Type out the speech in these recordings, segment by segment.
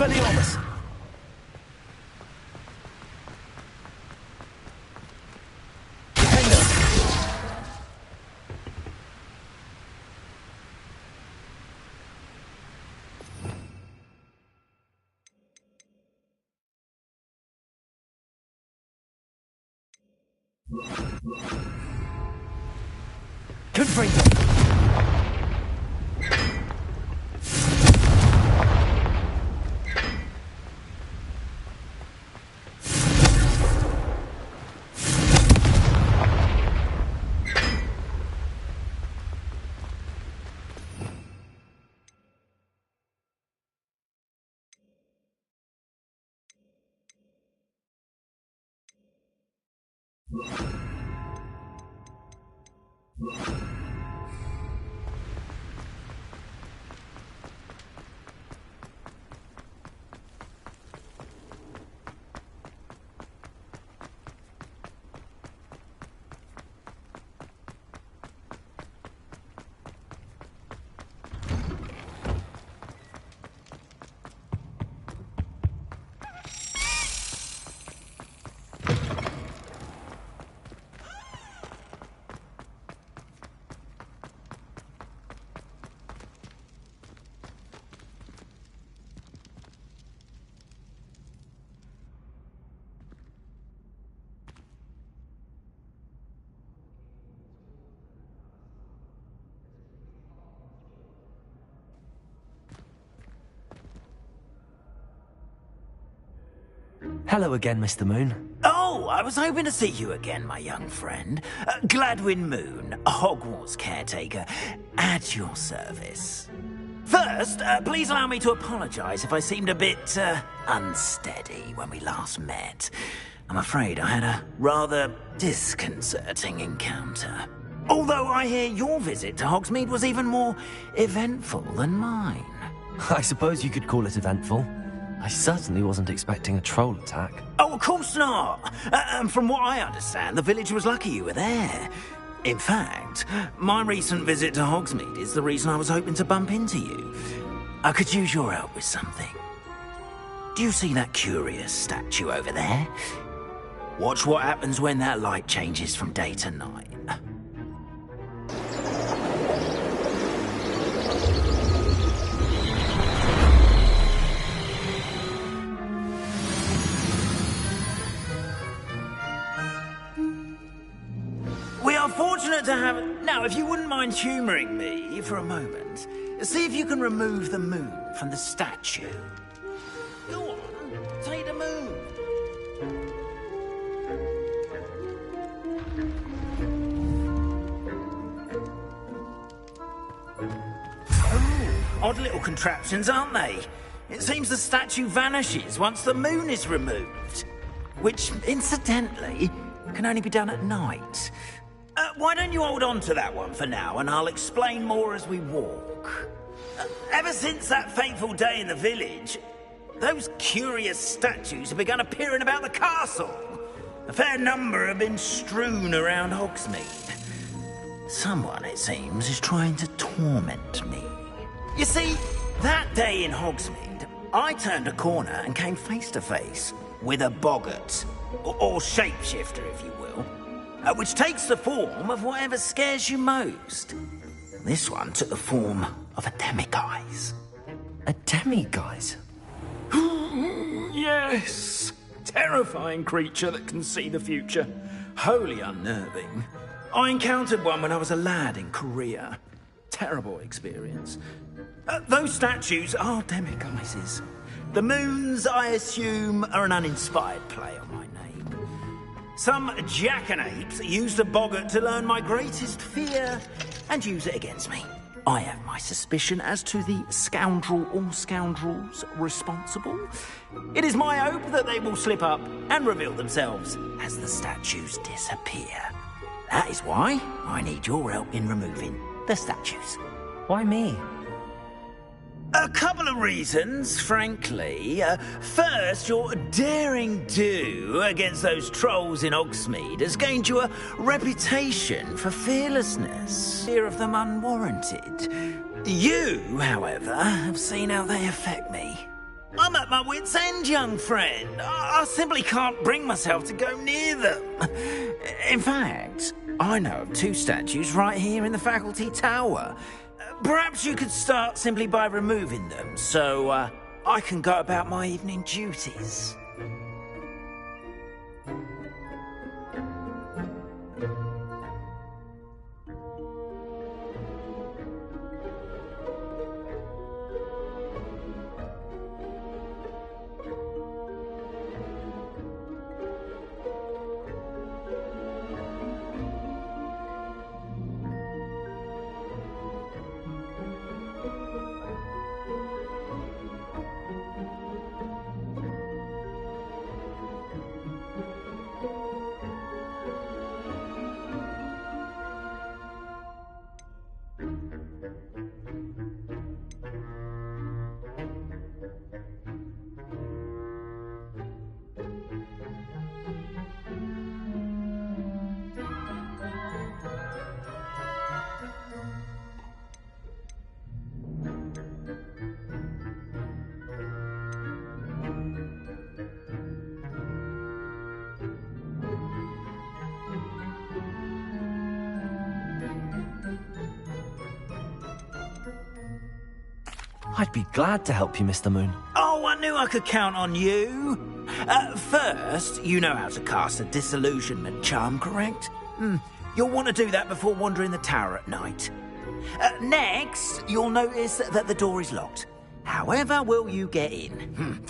Expelliarmus! Confringo! Hello again, Mr. Moon. Oh, I was hoping to see you again, my young friend. Gladwin Moon, Hogwarts caretaker, at your service. First, please allow me to apologize if I seemed a bit, unsteady when we last met. I'm afraid I had a rather disconcerting encounter. Although I hear your visit to Hogsmeade was even more eventful than mine. I suppose you could call it eventful. I certainly wasn't expecting a troll attack. Oh, of course not. From what I understand, the village was lucky you were there. In fact, my recent visit to Hogsmeade is the reason I was hoping to bump into you. I could use your help with something. Do you see that curious statue over there? Watch what happens when that light changes from day to night. Fortunate to have... Now, if you wouldn't mind humouring me for a moment, see if you can remove the moon from the statue. Go on, take the moon. Oh, odd little contraptions, aren't they? It seems the statue vanishes once the moon is removed. Which, incidentally, can only be done at night. Why don't you hold on to that one for now, and I'll explain more as we walk. Ever since that fateful day in the village, those curious statues have begun appearing about the castle. A fair number have been strewn around Hogsmeade. Someone, it seems, is trying to torment me. You see, that day in Hogsmeade, I turned a corner and came face to face with a boggart, or shapeshifter, if you will. Which takes the form of whatever scares you most. This one took the form of a demiguise. A demiguise? Yes. Terrifying creature that can see the future. Wholly unnerving. I encountered one when I was a lad in Korea. Terrible experience. Those statues are demiguises. The moons, I assume, are an uninspired play on my name. Some jackanapes used a boggart to learn my greatest fear and use it against me. I have my suspicion as to the scoundrel or scoundrels responsible. It is my hope that they will slip up and reveal themselves as the statues disappear. That is why I need your help in removing the statues. Why me? A couple of reasons, frankly. First, your daring do against those trolls in Hogsmeade has gained you a reputation for fearlessness, fear of them unwarranted. You, however, have seen how they affect me. I'm at my wit's end, young friend. I simply can't bring myself to go near them. In fact, I know of 2 statues right here in the faculty tower. Perhaps you could start simply by removing them, so I can go about my evening duties. I'd be glad to help you, Mr. Moon. Oh, I knew I could count on you. First, you know how to cast a disillusionment charm, correct? You'll want to do that before wandering the tower at night. Next, you'll notice that the door is locked. However will you get in?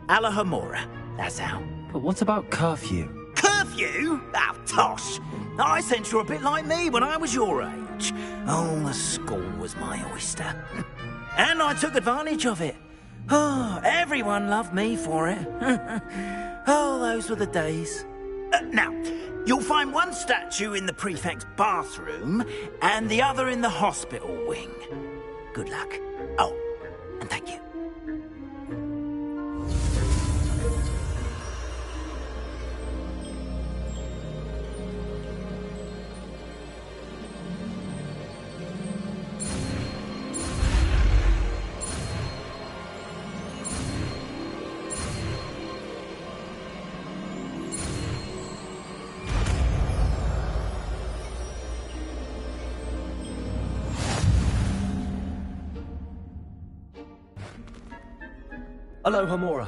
Alohomora, that's how. But what about curfew? Curfew? Oh, tosh. I sense you're a bit like me when I was your age. Oh, the school was my oyster. And I took advantage of it. Oh, everyone loved me for it. Oh, those were the days. Now, you'll find one statue in the prefect's bathroom and the other in the hospital wing. Good luck. Oh, and thank you. Alohomora.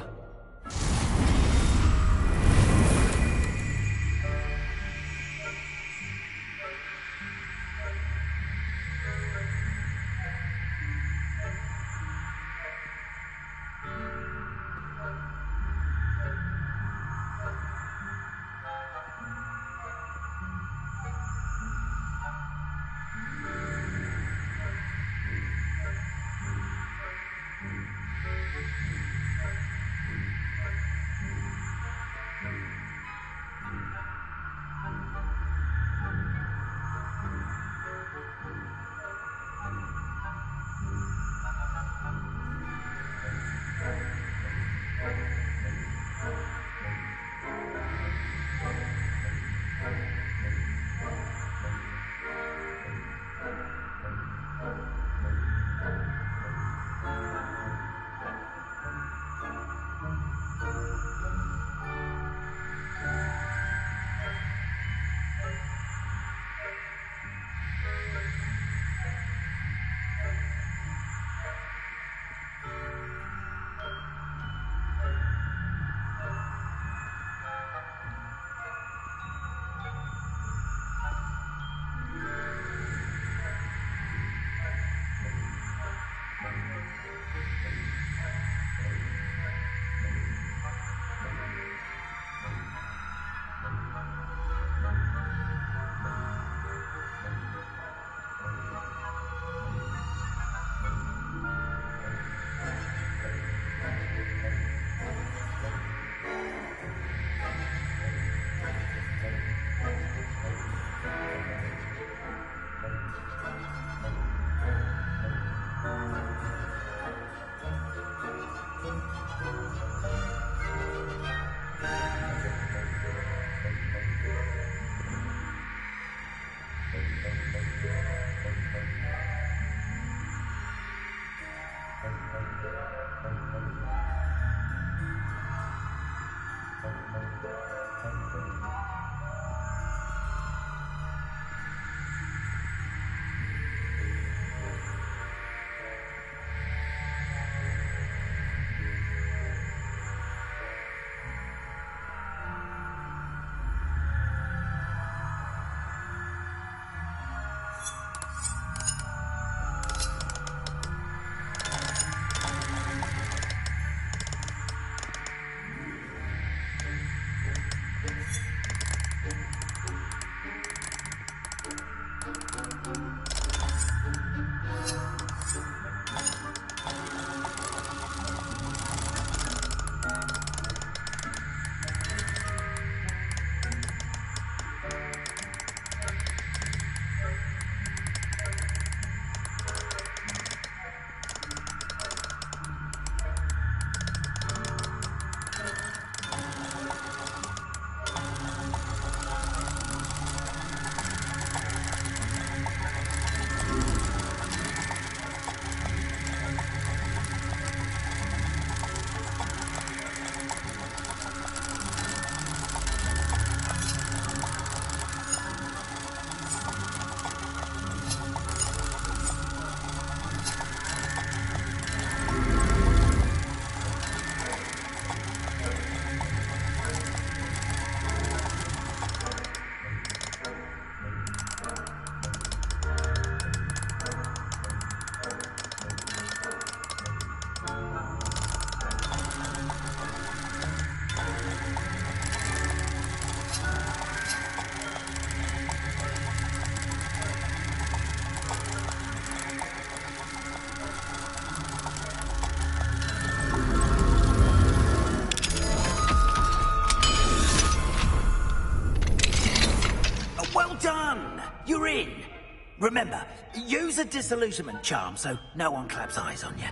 Remember, use a disillusionment charm so no one claps eyes on you.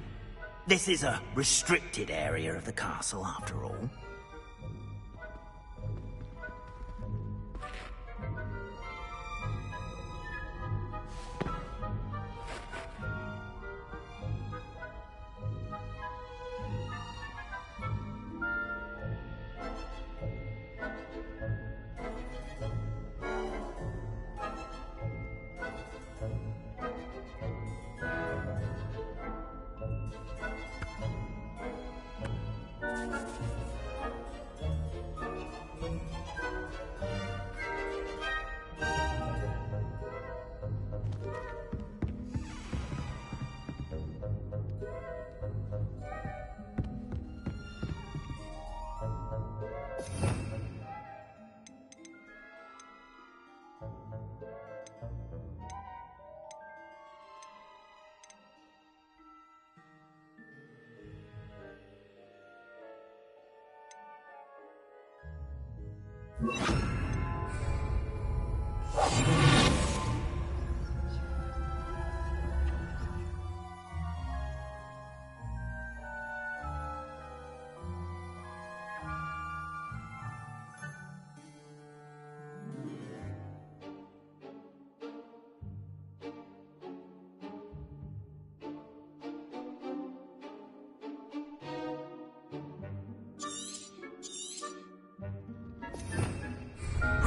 This is a restricted area of the castle, after all.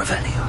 Revelio.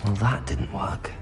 Well, that didn't work.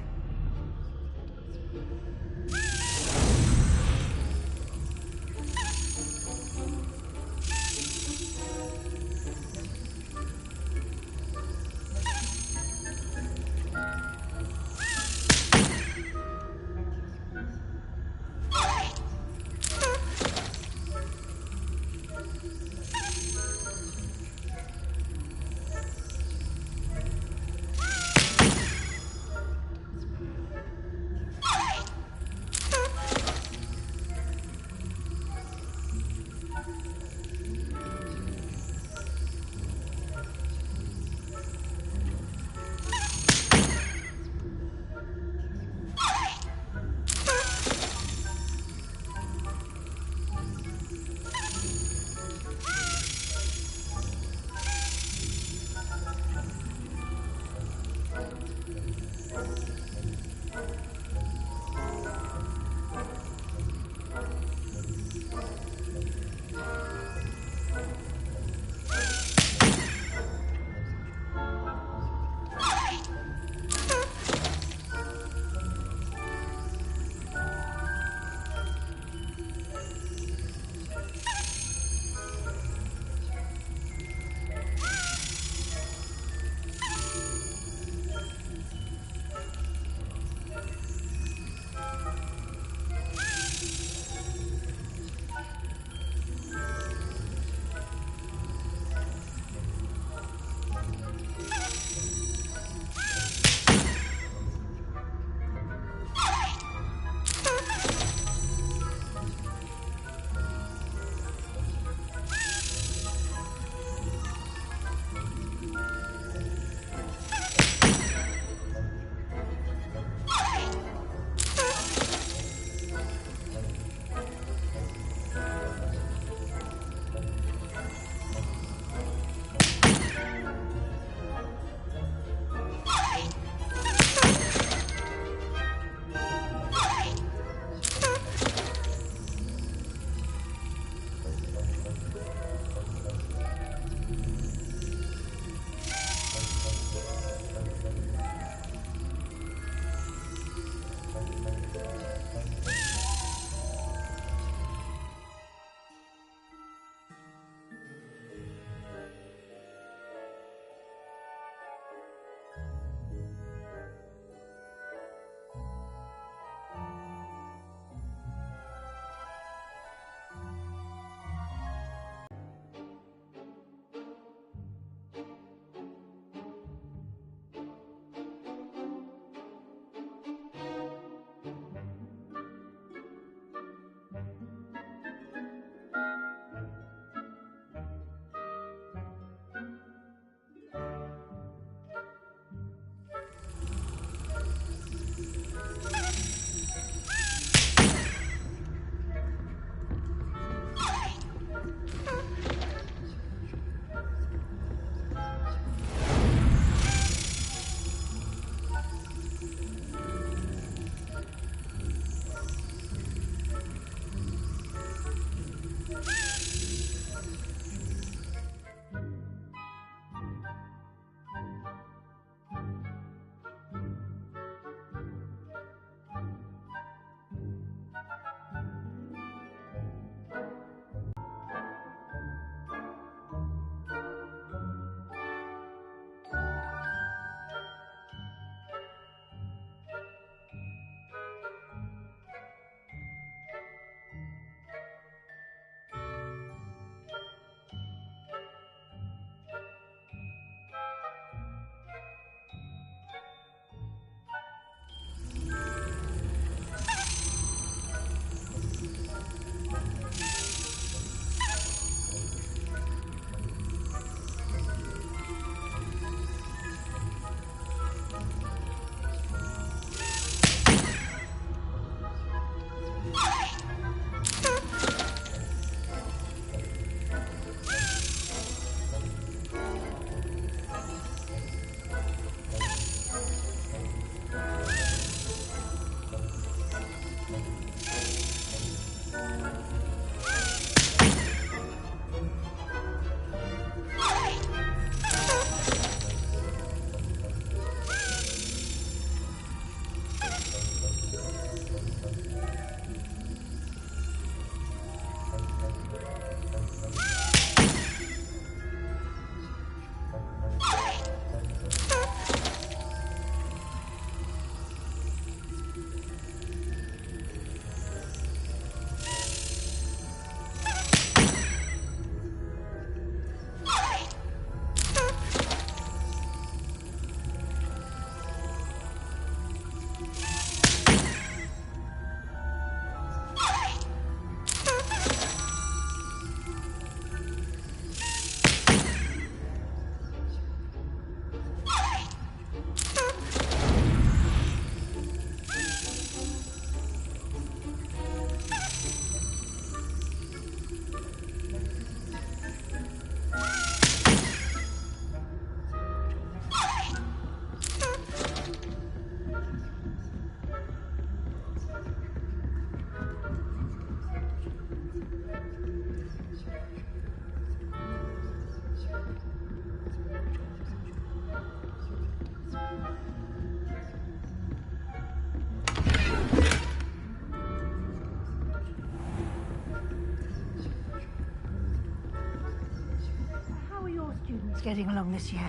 getting along this year?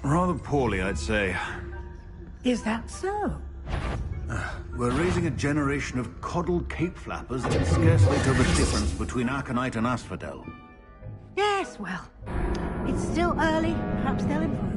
Rather poorly, I'd say. Is that so? We're raising a generation of coddled cape flappers that can scarcely tell the difference between Aconite and Asphodel. Yes, well, it's still early. Perhaps they'll improve.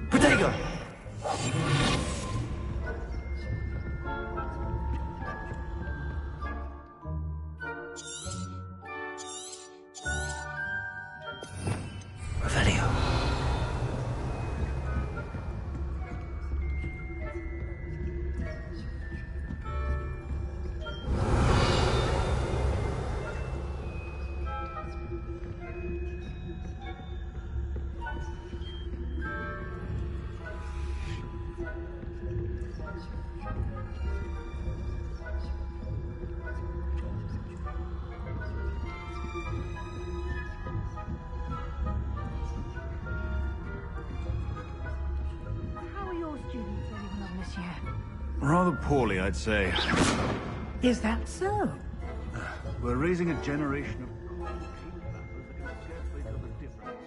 Protego! Revelio. How are your students getting along this year? Rather poorly, I'd say. Is that so? We're raising a generation of coddled cape flappers that can scarcely tell the difference.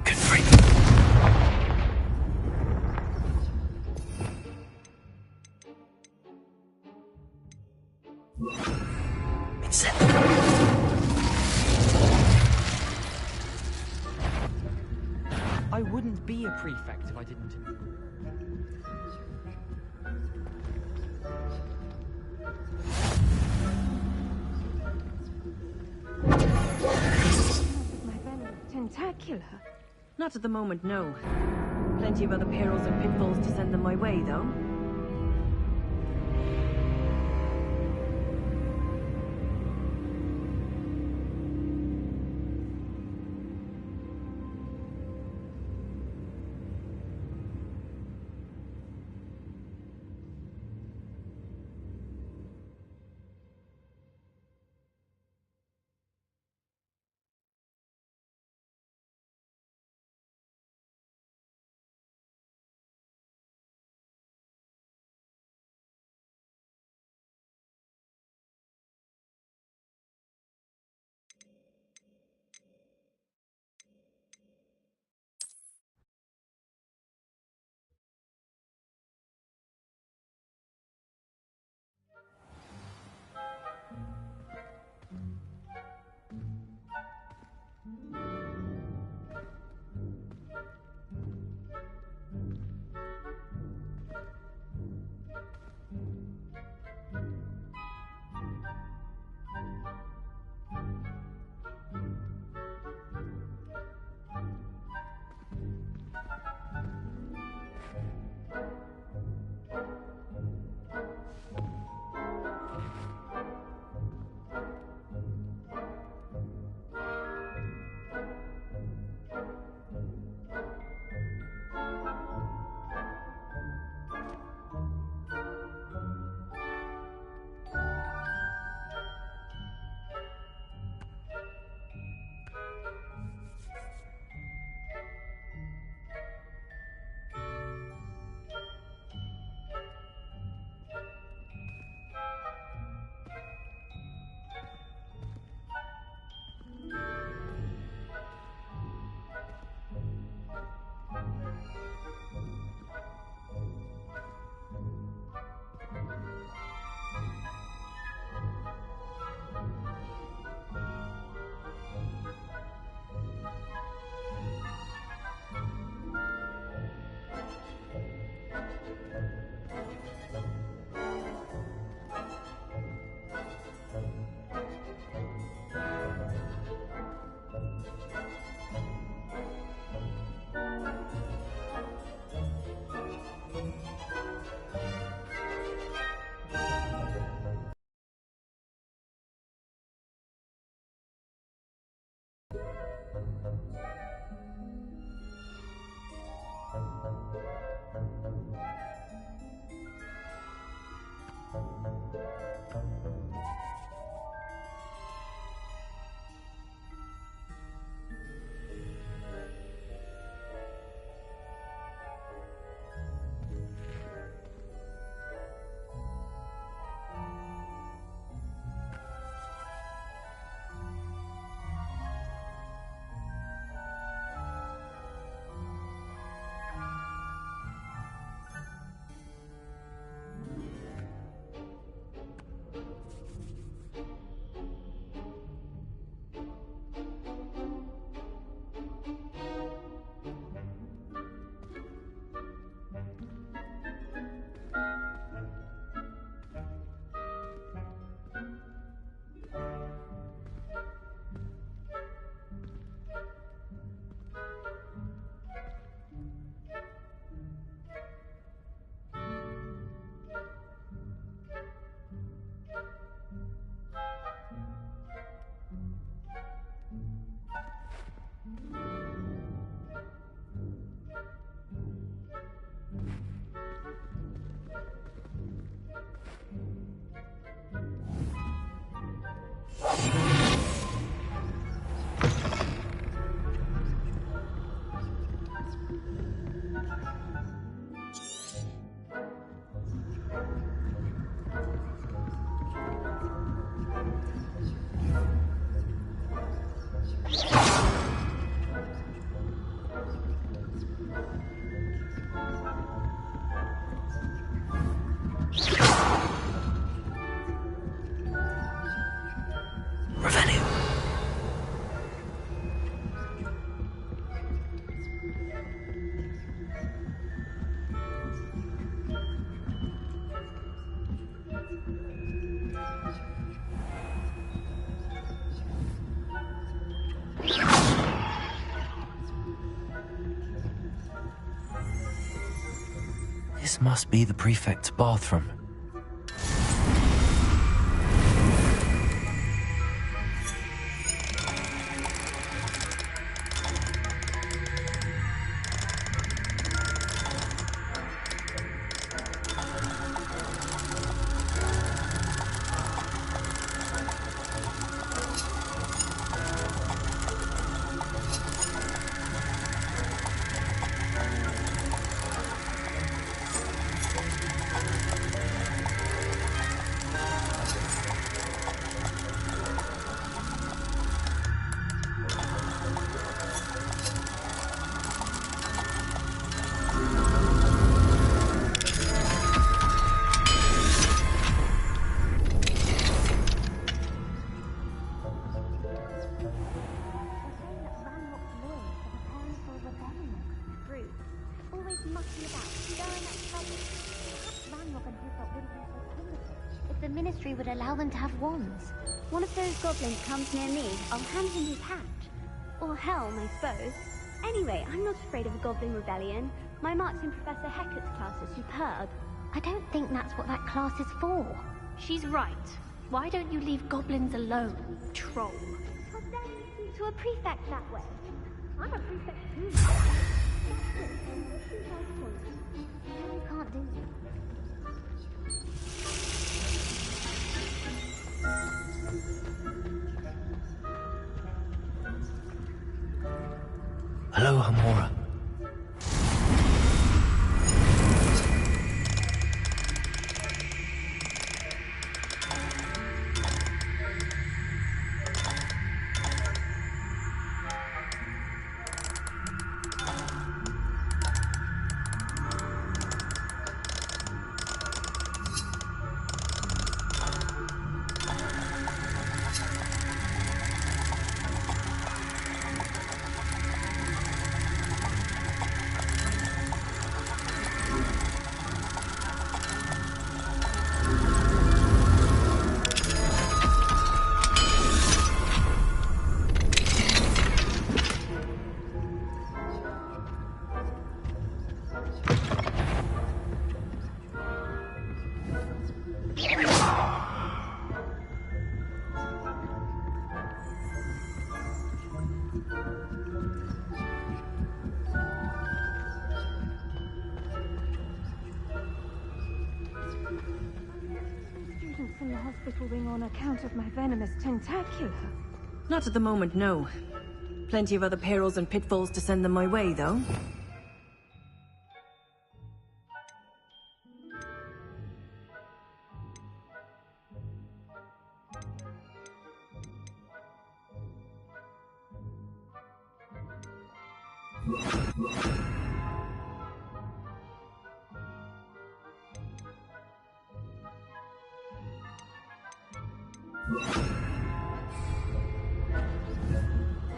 Good freak. I wouldn't be a prefect if I didn't. My venom tentacular. Not at the moment, no. Plenty of other perils and pitfalls to send them my way, though. This must be the prefect's bathroom. The Ministry would allow them to have wands. One of those goblins comes near me, I'll hand him his hat. Or helm, I suppose. Anyway, I'm not afraid of a goblin rebellion. My marks in Professor Hecat's class are superb. I don't think that's what that class is for. She's right. Why don't you leave goblins alone, troll? But then you speak to a prefect that way. I'm a prefect too. You can't do that. Hello, Hamura. suffering on account of my venomous tentacular? Not at the moment, no. Plenty of other perils and pitfalls to send them my way, though.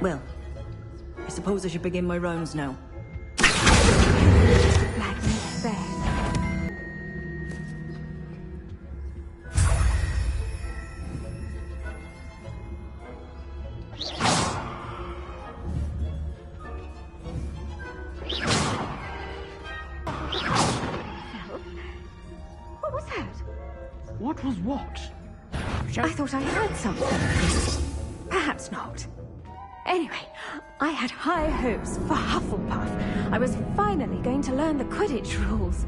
Well, I suppose I should begin my rounds now. Like you said. What was that? What was what? I thought I heard something. Perhaps not. Anyway, I had high hopes for Hufflepuff. I was finally going to learn the Quidditch rules.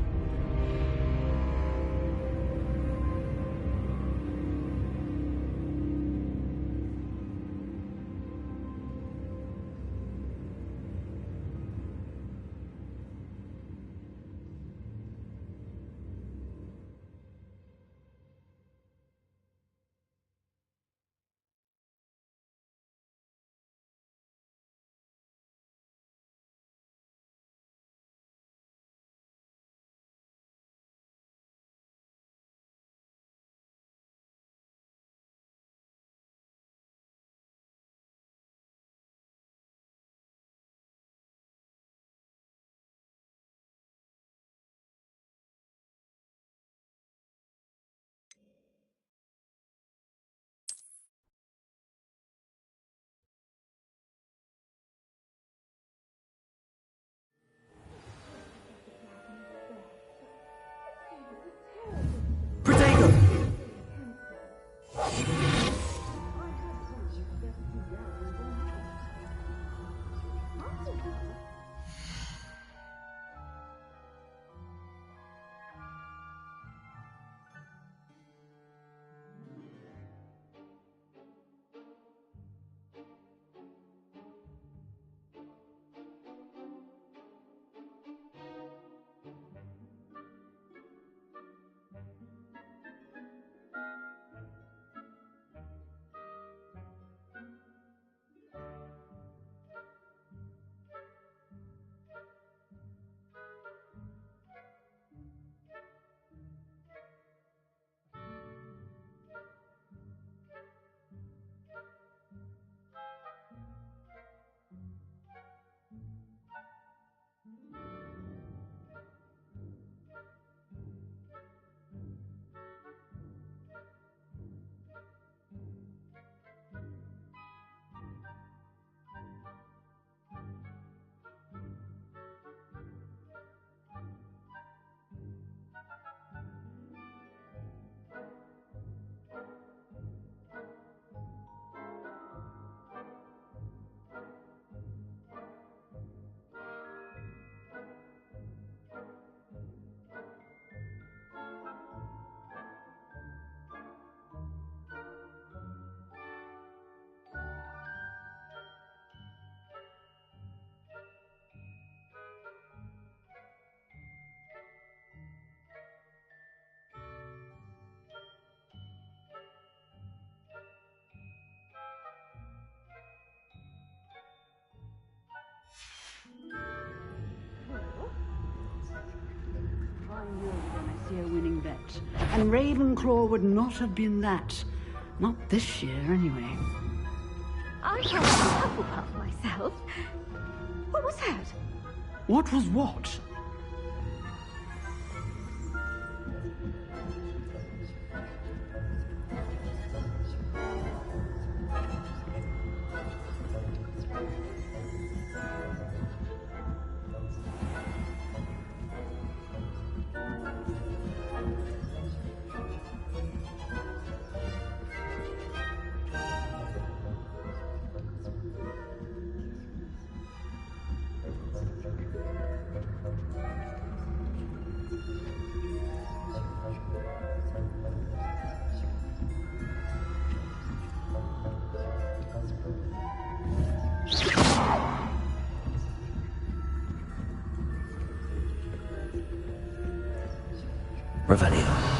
A winning bet. And Ravenclaw would not have been that. Not this year, anyway. I can't Hufflepuff myself. What was that? What was what? Revelio.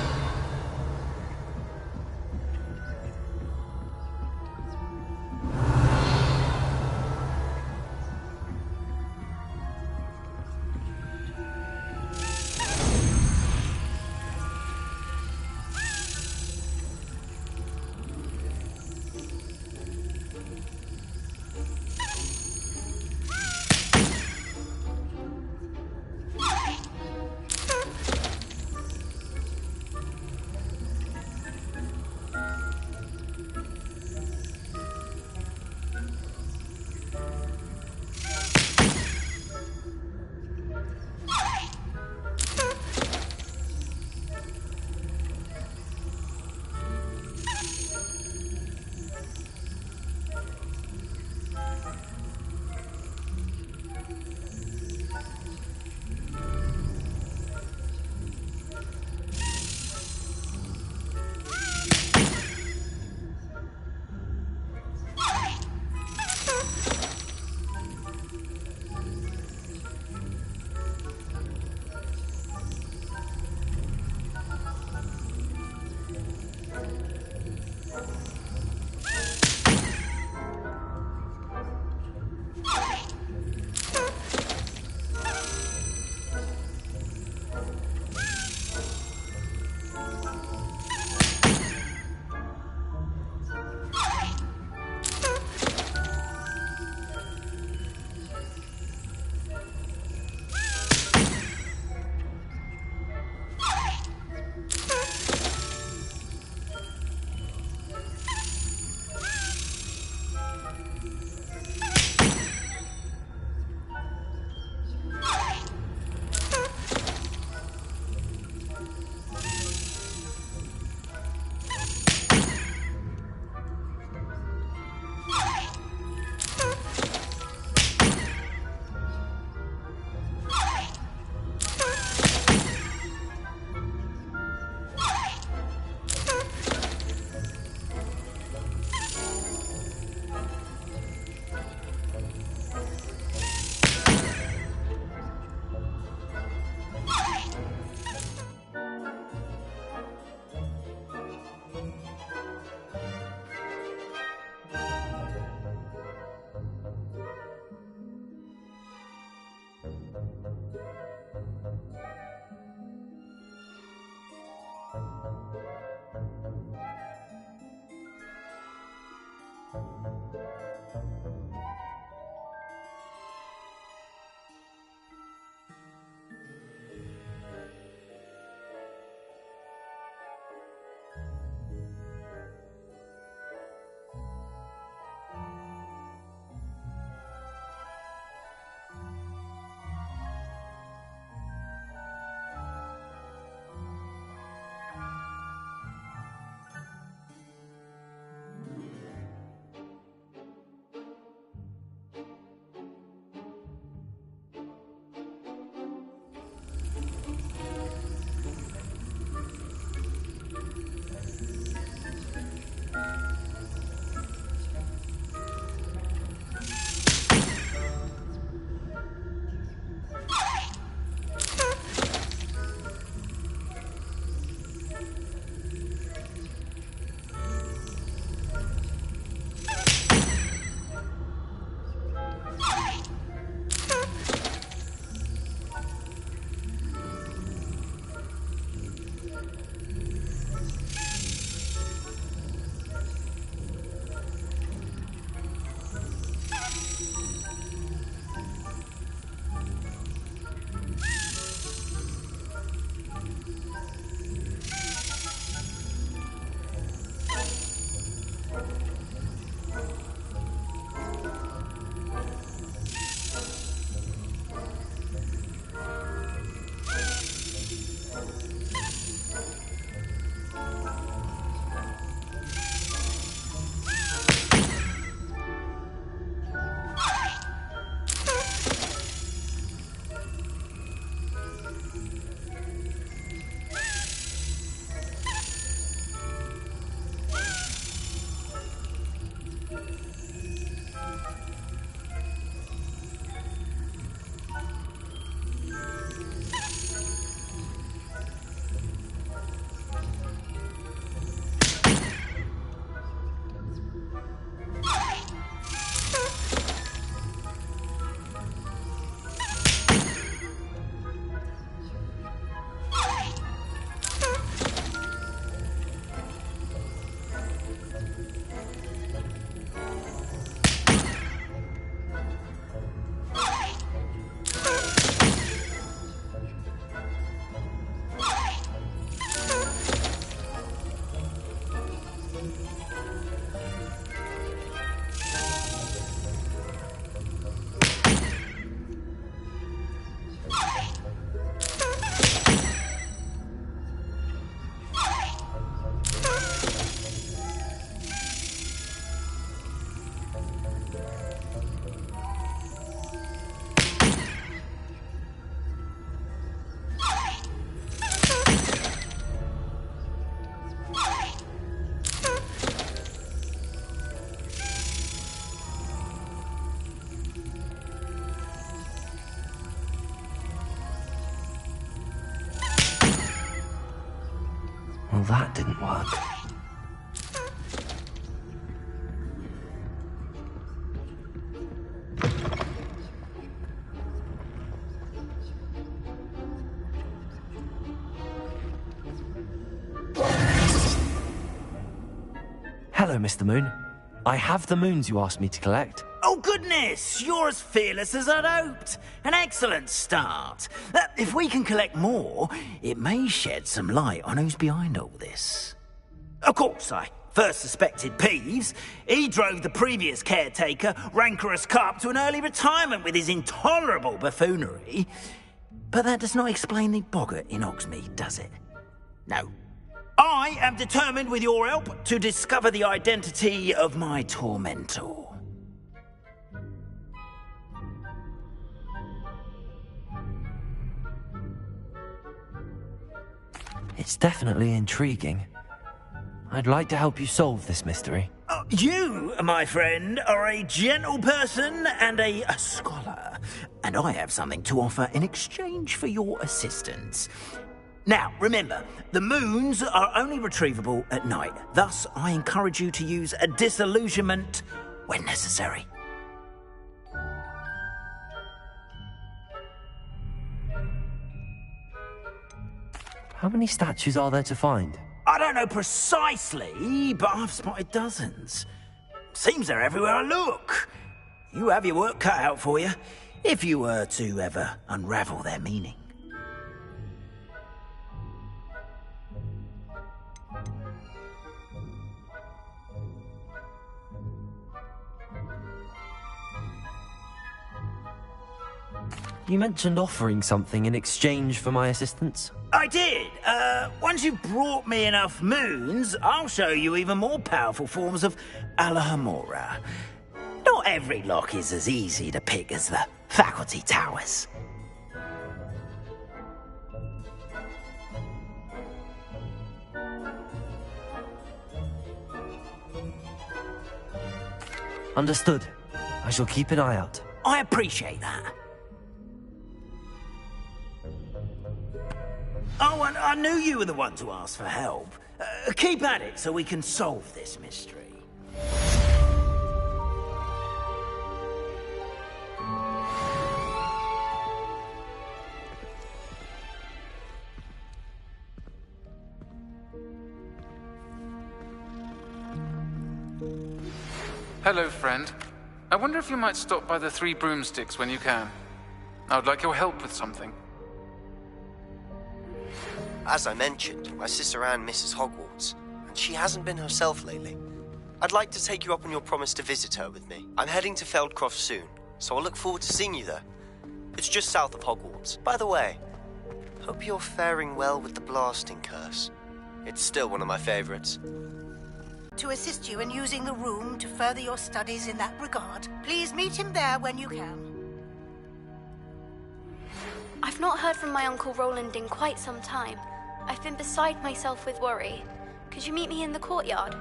that didn't work. Hello, Mr. Moon. I have the moons you asked me to collect. Oh, goodness! You're as fearless as I'd hoped. An excellent start. If we can collect more, it may shed some light on who's behind all this. Of course, I first suspected Peeves. He drove the previous caretaker, Rancorous Carp, to an early retirement with his intolerable buffoonery. But that does not explain the boggart in Hogsmeade, does it? No. I am determined, with your help, to discover the identity of my tormentor. It's definitely intriguing. I'd like to help you solve this mystery. You, my friend, are a gentle person and a scholar, and I have something to offer in exchange for your assistance. Now, remember, the moons are only retrievable at night. Thus, I encourage you to use a disillusionment when necessary. How many statues are there to find? I don't know precisely, but I've spotted dozens. Seems they're everywhere I look. You have your work cut out for you, if you were to ever unravel their meaning. You mentioned offering something in exchange for my assistance. I did. Once you've brought me enough moons, I'll show you even more powerful forms of Alohomora. Not every lock is as easy to pick as the faculty towers. Understood. I shall keep an eye out. I appreciate that. Oh, and I knew you were the one to ask for help. Keep at it so we can solve this mystery. Hello, friend. I wonder if you might stop by the Three Broomsticks when you can. I would like your help with something. As I mentioned, my sister Anne misses Hogwarts, and she hasn't been herself lately. I'd like to take you up on your promise to visit her with me. I'm heading to Feldcroft soon, so I'll look forward to seeing you there. It's just south of Hogwarts. By the way, hope you're faring well with the blasting curse. It's still one of my favorites. To assist you in using the room to further your studies in that regard, please meet him there when you can. I've not heard from my Uncle Roland in quite some time. I've been beside myself with worry. Could you meet me in the courtyard?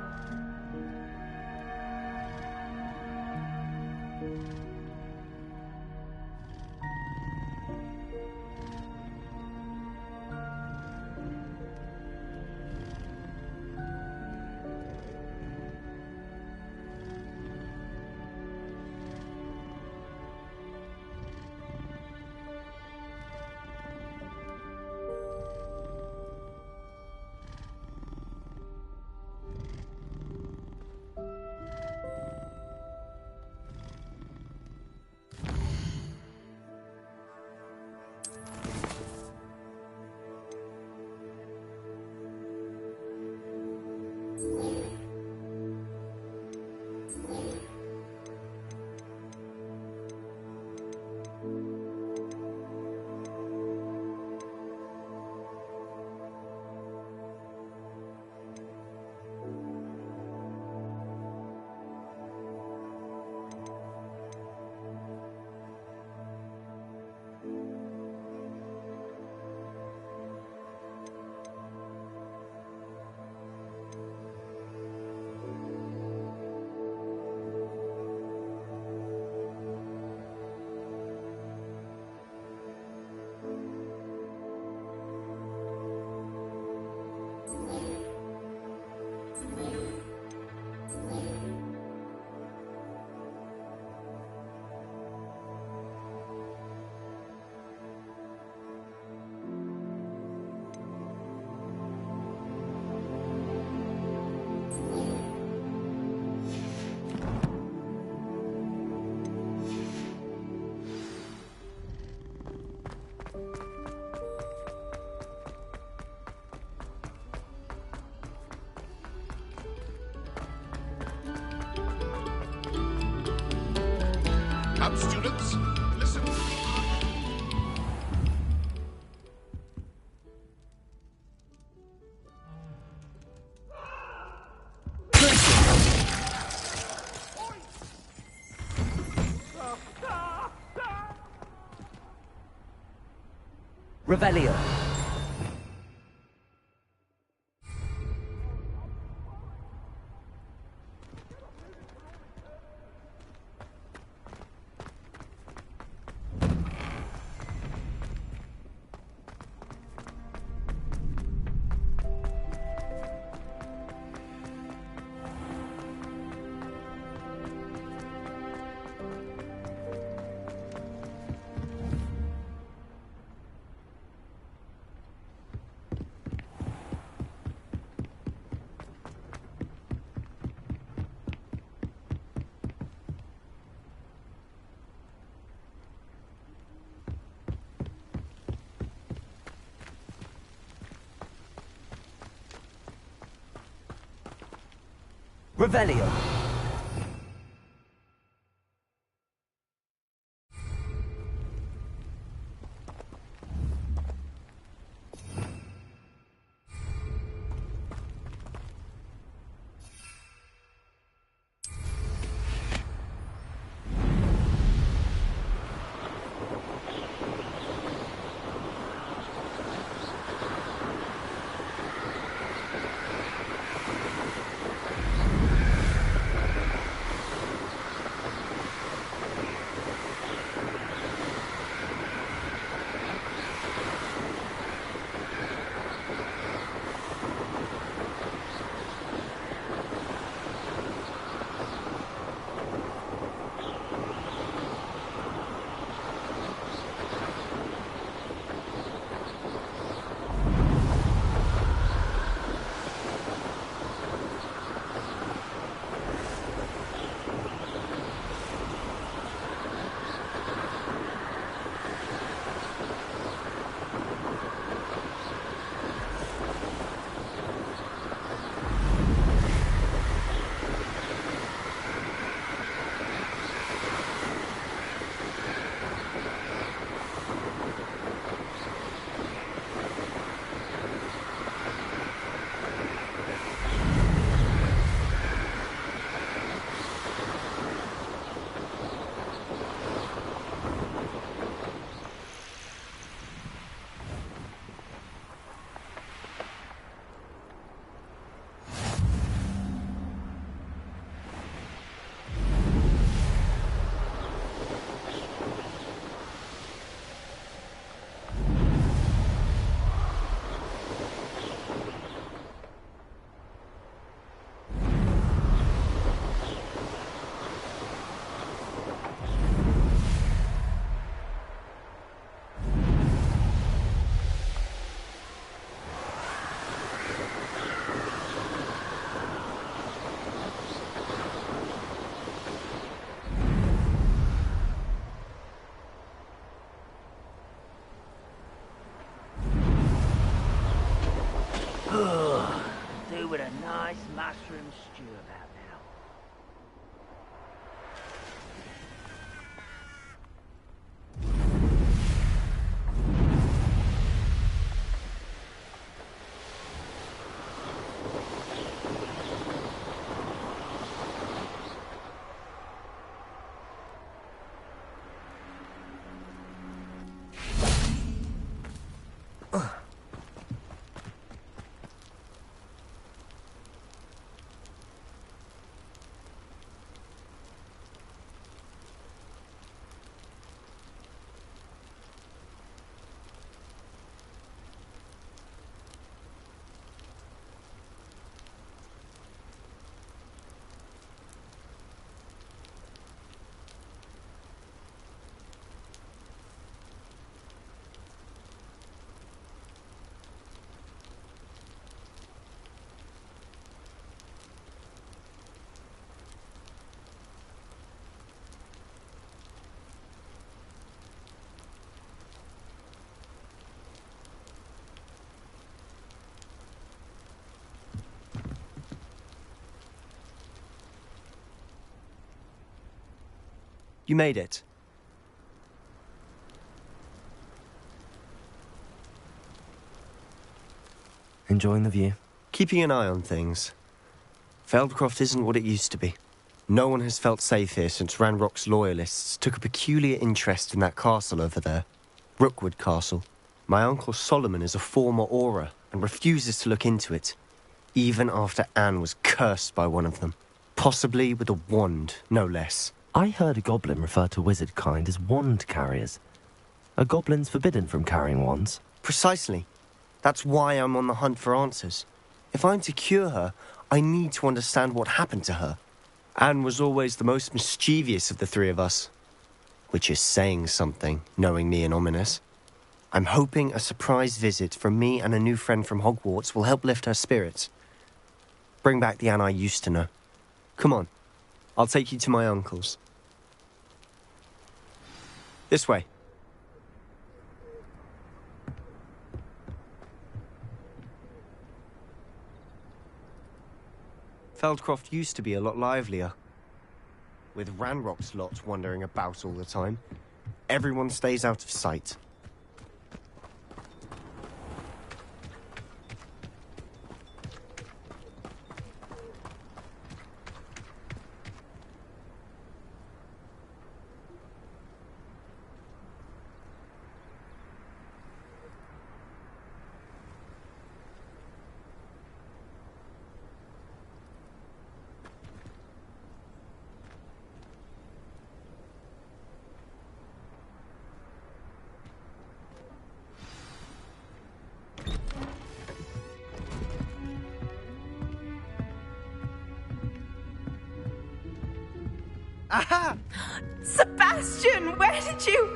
Lab students, listen. Revelio. Revelio. Do with a nice mushroom stew about now. You made it. Enjoying the view? Keeping an eye on things. Feldcroft isn't what it used to be. No one has felt safe here since Ranrock's loyalists took a peculiar interest in that castle over there. Rookwood Castle. My uncle Solomon is a former Auror and refuses to look into it, even after Anne was cursed by one of them. Possibly with a wand, no less. I heard a goblin refer to wizard kind as wand carriers. Are goblins forbidden from carrying wands? Precisely. That's why I'm on the hunt for answers. If I'm to cure her, I need to understand what happened to her. Anne was always the most mischievous of the three of us. Which is saying something, knowing me and Ominis. I'm hoping a surprise visit from me and a new friend from Hogwarts will help lift her spirits. Bring back the Anne I used to know. Come on, I'll take you to my uncle's. This way. Feldcroft used to be a lot livelier. With Ranrock's lot wandering about all the time, everyone stays out of sight. Aha! Sebastian, where did you...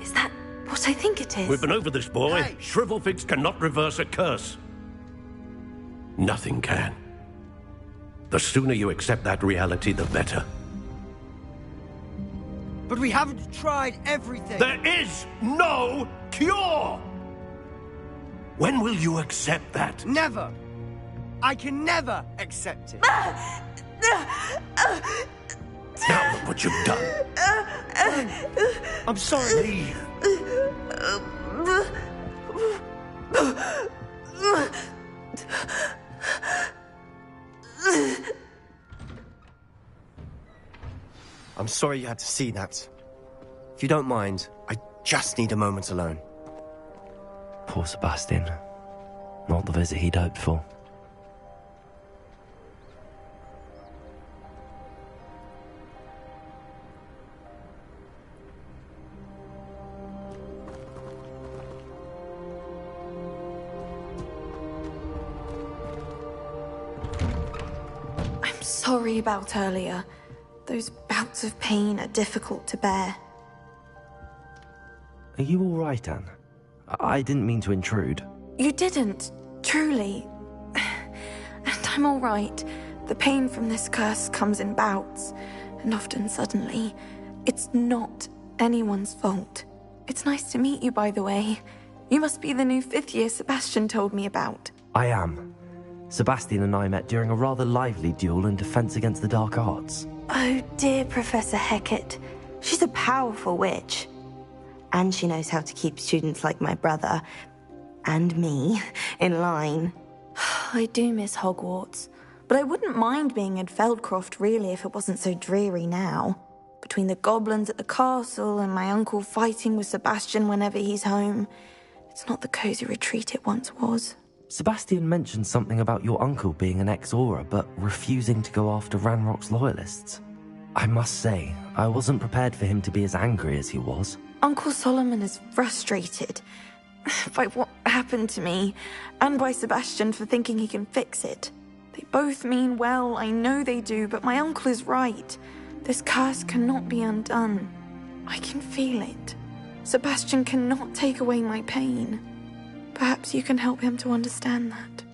Is that what I think it is? We've been over this, boy. Hey. Shrivelfigs cannot reverse a curse. Nothing can. The sooner you accept that reality, the better. But we haven't tried everything. There is no cure! When will you accept that? Never! I can never accept it. Now look what you've done. I'm sorry. Leave. I'm sorry you had to see that. If you don't mind, I just need a moment alone. Poor Sebastian. Not the visit he'd hoped for. I'm sorry about earlier. Those bouts of pain are difficult to bear. Are you all right, Anne? I didn't mean to intrude. You didn't, truly. And I'm all right. The pain from this curse comes in bouts, and often suddenly. It's not anyone's fault. It's nice to meet you, by the way. You must be the new 5th year Sebastian told me about. I am. Sebastian and I met during a rather lively duel in Defense Against the Dark Arts. Oh, dear Professor Hecat. She's a powerful witch. And she knows how to keep students like my brother, and me, in line. I do miss Hogwarts, but I wouldn't mind being in Feldcroft, really, if it wasn't so dreary now. Between the goblins at the castle and my uncle fighting with Sebastian whenever he's home, it's not the cozy retreat it once was. Sebastian mentioned something about your uncle being an ex-Auror, but refusing to go after Ranrock's loyalists. I must say, I wasn't prepared for him to be as angry as he was. Uncle Solomon is frustrated by what happened to me, and by Sebastian for thinking he can fix it. They both mean well, I know they do, but my uncle is right. This curse cannot be undone. I can feel it. Sebastian cannot take away my pain. Perhaps you can help him to understand that.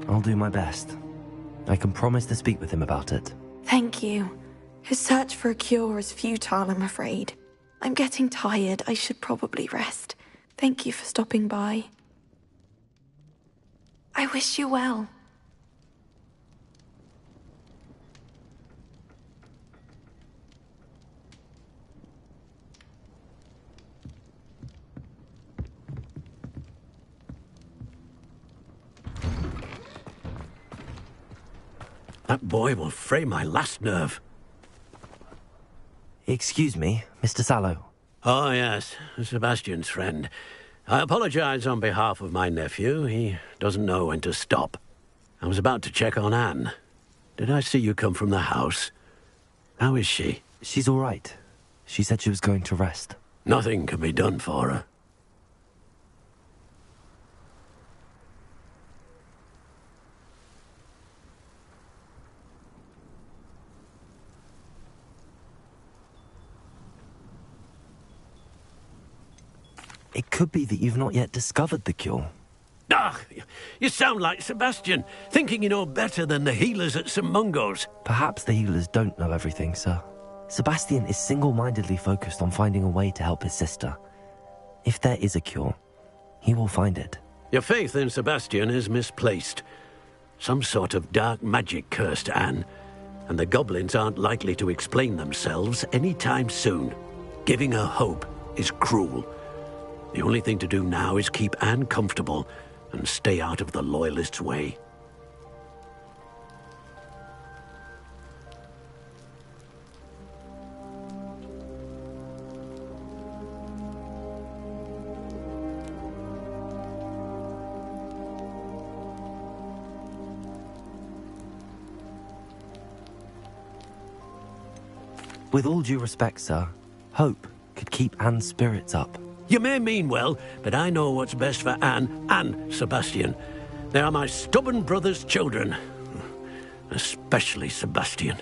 I'll do my best. I can promise to speak with him about it. Thank you. His search for a cure is futile, I'm afraid. I'm getting tired. I should probably rest. Thank you for stopping by. I wish you well. That boy will fray my last nerve. Excuse me, Mr. Sallow. Oh, yes, Sebastian's friend. I apologize on behalf of my nephew. He doesn't know when to stop. I was about to check on Anne. Did I see you come from the house? How is she? She's all right. She said she was going to rest. Nothing can be done for her. It could be that you've not yet discovered the cure. Ah, you sound like Sebastian, thinking you know better than the healers at St. Mungo's. Perhaps the healers don't know everything, sir. Sebastian is single-mindedly focused on finding a way to help his sister. If there is a cure, he will find it. Your faith in Sebastian is misplaced. Some sort of dark magic cursed Anne, and the goblins aren't likely to explain themselves anytime soon. Giving her hope is cruel. The only thing to do now is keep Anne comfortable and stay out of the Loyalists' way. With all due respect, sir, hope could keep Anne's spirits up. You may mean well, but I know what's best for Anne and Sebastian. They are my stubborn brother's children. Especially Sebastian.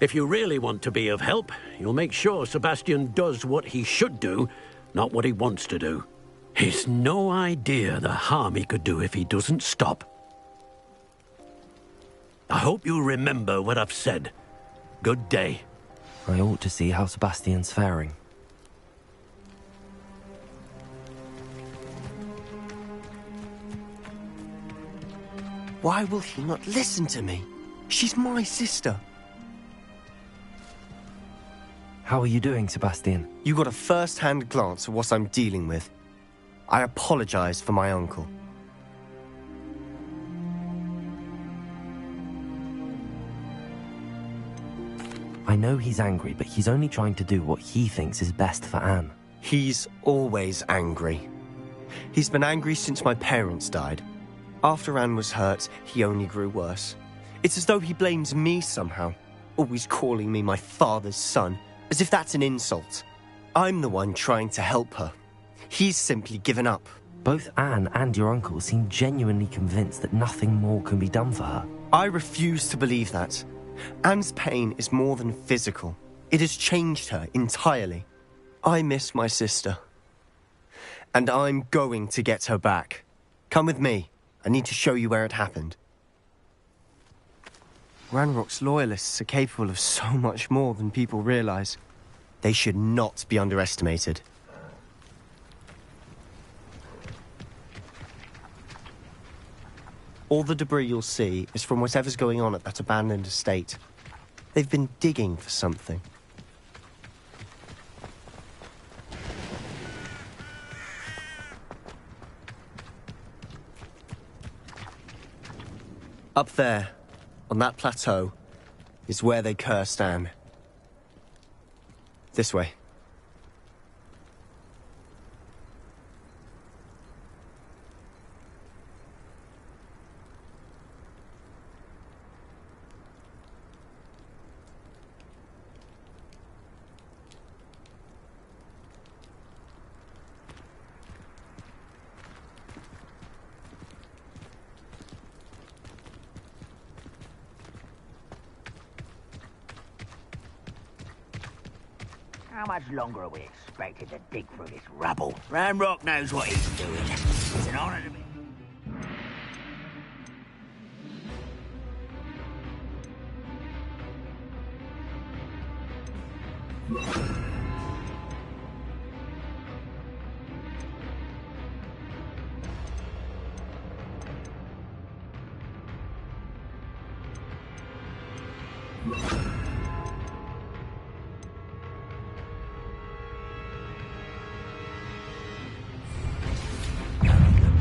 If you really want to be of help, you'll make sure Sebastian does what he should do, not what he wants to do. He's no idea the harm he could do if he doesn't stop. I hope you remember what I've said. Good day. I ought to see how Sebastian's faring. Why will he not listen to me? She's my sister. How are you doing, Sebastian? You got a first-hand glance at what I'm dealing with. I apologize for my uncle. I know he's angry, but he's only trying to do what he thinks is best for Anne. He's always angry. He's been angry since my parents died. After Anne was hurt, he only grew worse. It's as though he blames me somehow, always calling me my father's son, as if that's an insult. I'm the one trying to help her. He's simply given up. Both Anne and your uncle seem genuinely convinced that nothing more can be done for her. I refuse to believe that. Anne's pain is more than physical. It has changed her entirely. I miss my sister. And I'm going to get her back. Come with me. I need to show you where it happened. Ranrock's Loyalists are capable of so much more than people realize. They should not be underestimated. All the debris you'll see is from whatever's going on at that abandoned estate. They've been digging for something. Up there, on that plateau, is where they cursed Anne. This way. How much longer are we expected to dig through this rubble? Ranrock knows what he's doing. It's an honor to me. The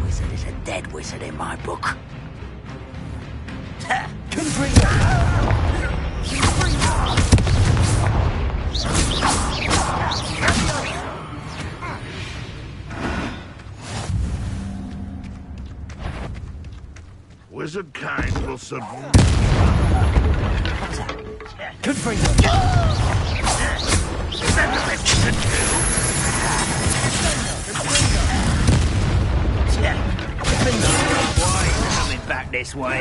wizard is a dead wizard in my book. Wizard kind will submit. Confringo! Is that the best you can do? Why is it coming back this way?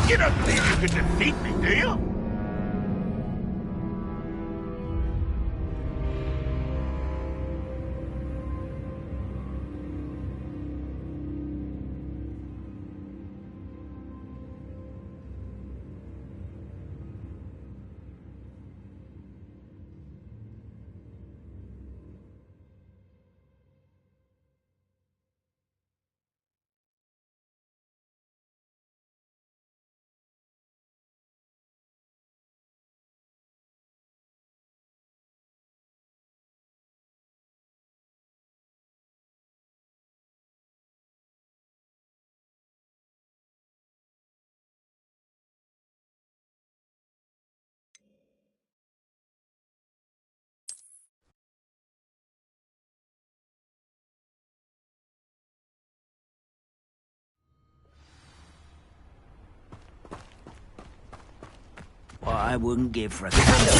You don't think you can defeat me, do you? What I wouldn't give for a candle.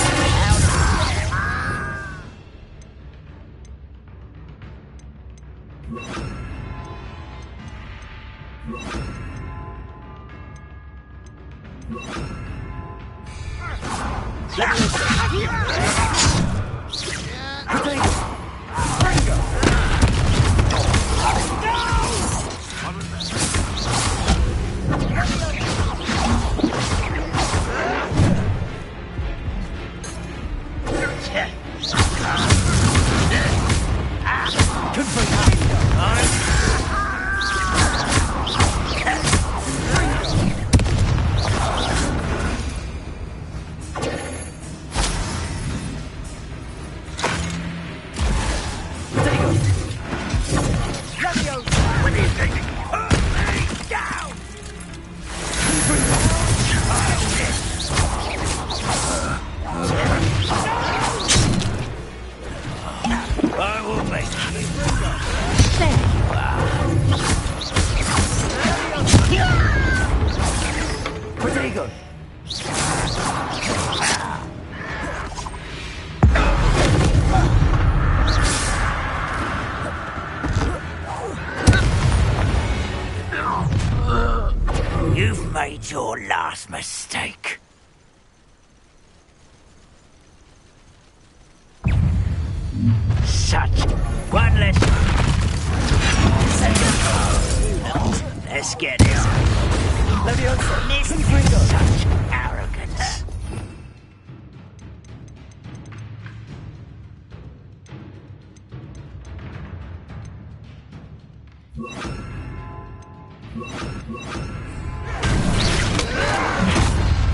You've made your last mistake. Such one less. Let's get this. Such arrogance.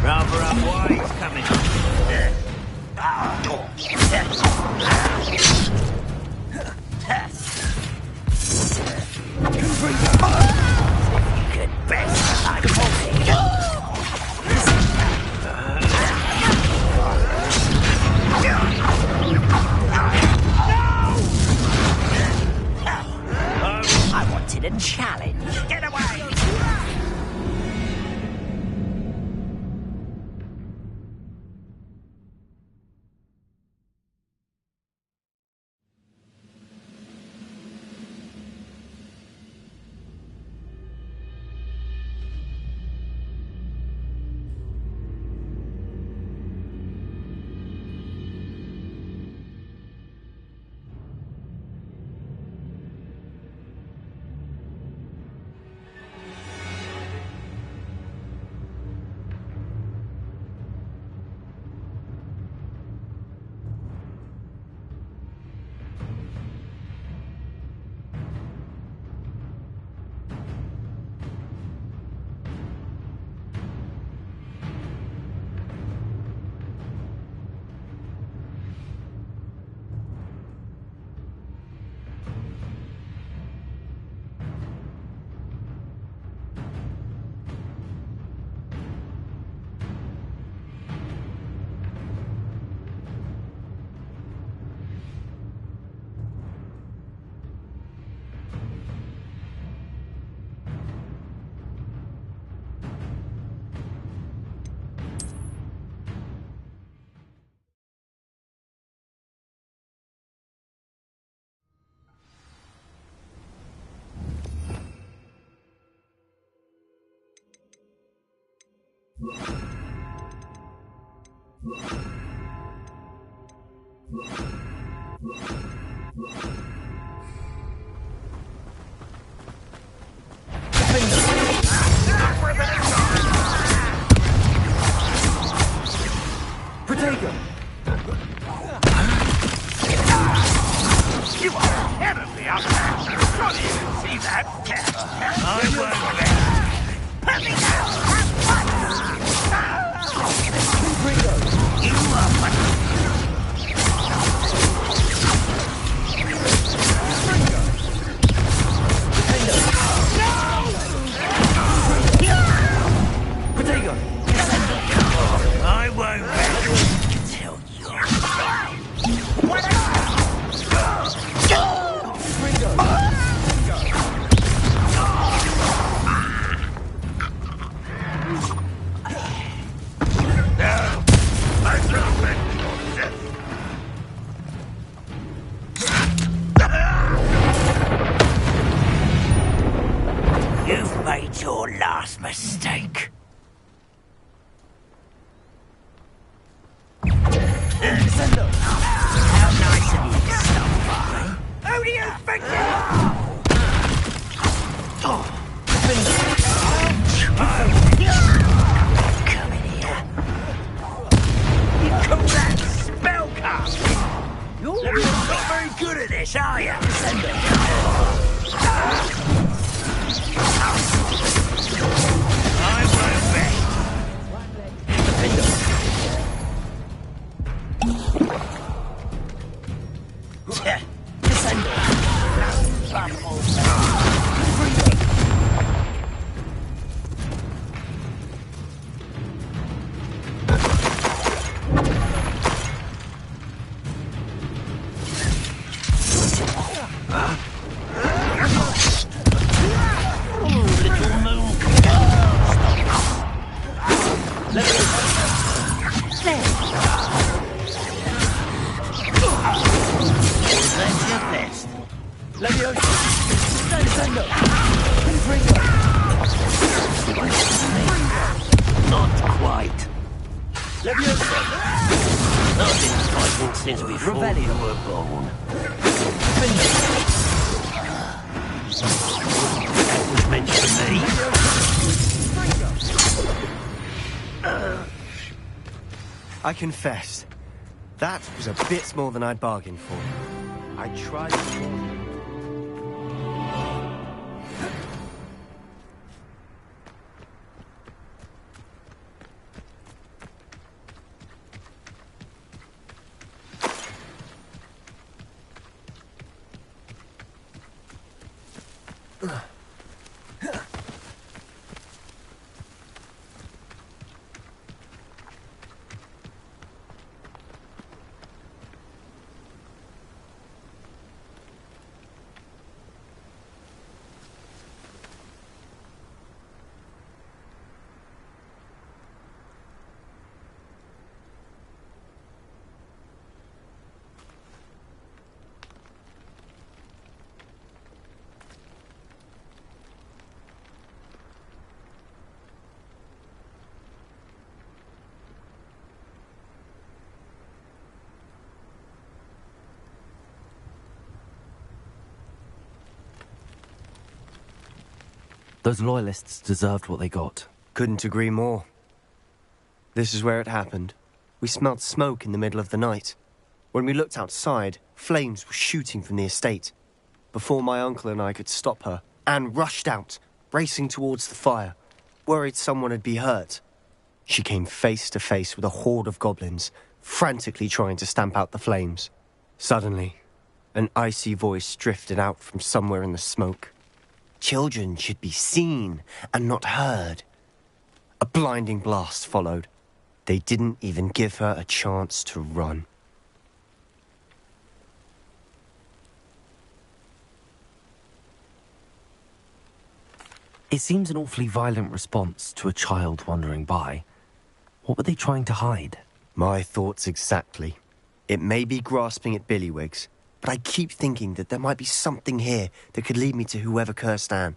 Rather unwise coming. You could bet I'm Protego! You are terribly outmatched. Can't even see that. I Protego! I won't rest until You've made your last mistake. How nice of you to stop by. Who do you think you are? Come in here. You call that spellcasting? You're not very good at this, are you? I won't rest. Not quite. I've been fighting since before you were born. That was meant to be. I confess, that was a bit more than I'd bargained for. I tried to warn you. Those loyalists deserved what they got. Couldn't agree more. This is where it happened. We smelled smoke in the middle of the night. When we looked outside, flames were shooting from the estate. Before my uncle and I could stop her, Anne rushed out, racing towards the fire, worried someone had been hurt. She came face to face with a horde of goblins, frantically trying to stamp out the flames. Suddenly, an icy voice drifted out from somewhere in the smoke. Children should be seen and not heard. A blinding blast followed. They didn't even give her a chance to run. It seems an awfully violent response to a child wandering by. What were they trying to hide? My thoughts exactly. It may be grasping at Billywigs, but I keep thinking that there might be something here that could lead me to whoever cursed Anne.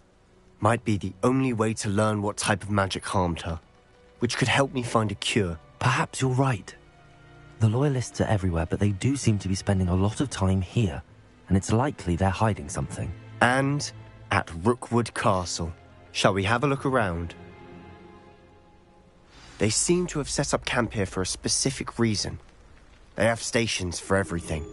Might be the only way to learn what type of magic harmed her. which could help me find a cure. Perhaps you're right. The Loyalists are everywhere, but they do seem to be spending a lot of time here, and it's likely they're hiding something. And at Rookwood Castle. Shall we have a look around? They seem to have set up camp here for a specific reason. They have stations for everything.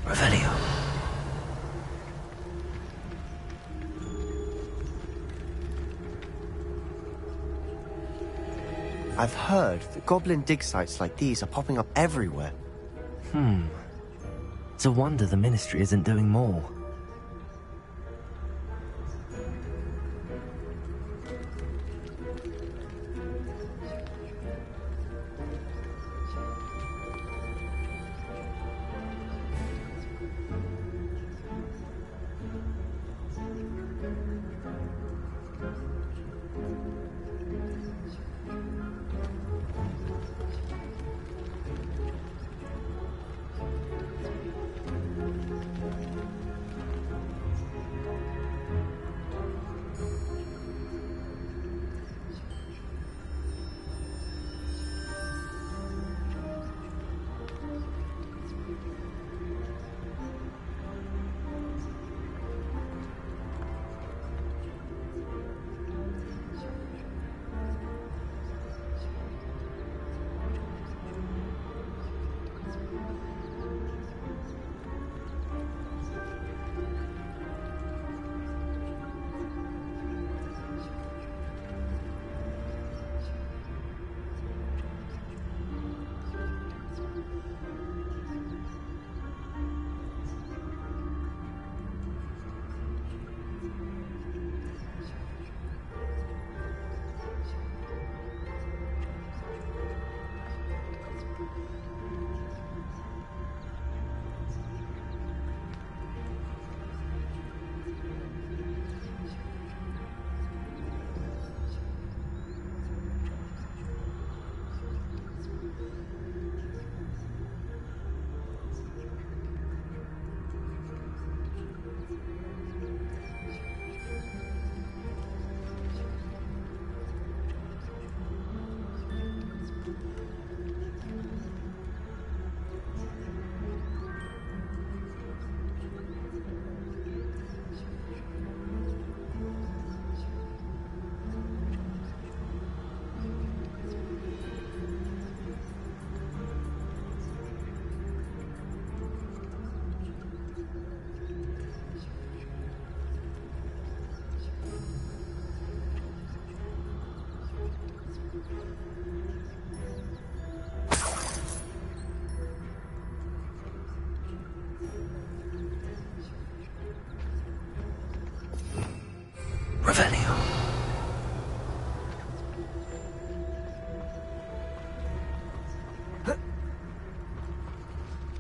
Revelio. I've heard that goblin dig sites like these are popping up everywhere. It's a wonder the Ministry isn't doing more.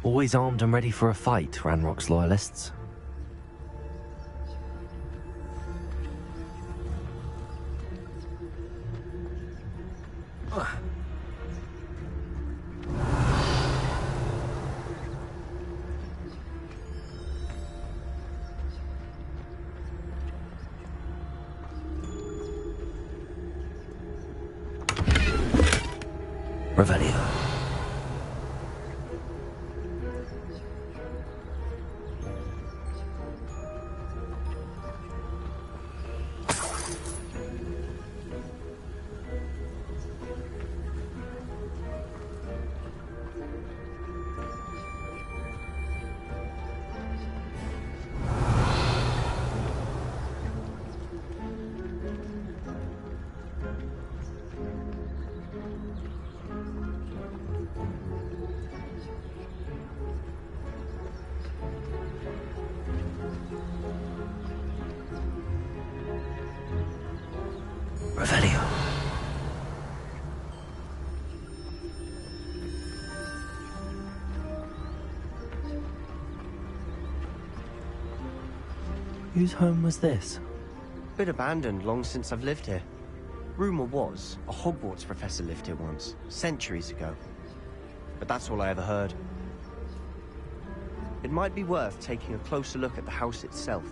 Always armed and ready for a fight, Ranrock's loyalists. Revelio. Revelio. Whose home was this? Been abandoned long since I've lived here. Rumour was, a Hogwarts professor lived here once, centuries ago. But that's all I ever heard. It might be worth taking a closer look at the house itself.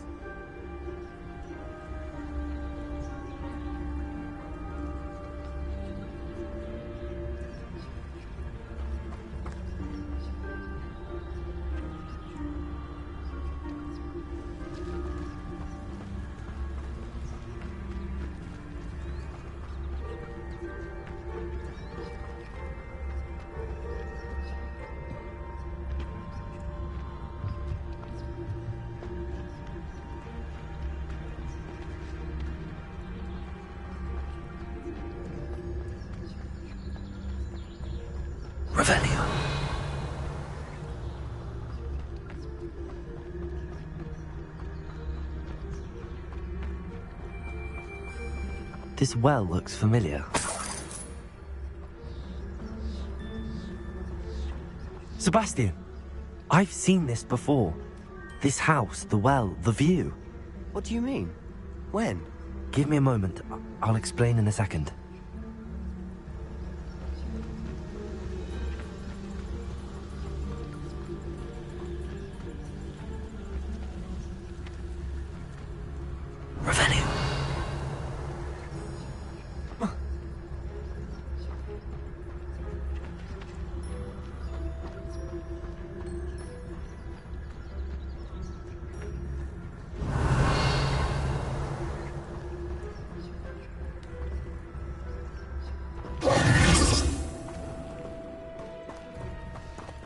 Revelio. This well looks familiar. Sebastian! I've seen this before. This house, the well, the view. What do you mean? When? Give me a moment. I'll explain in a second. Revelio.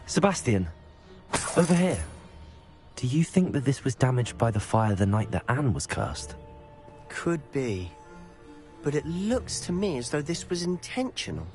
Sebastian, over here. Do you think that this was damaged by the fire the night that Anne was cursed? Could be. But it looks to me as though this was intentional.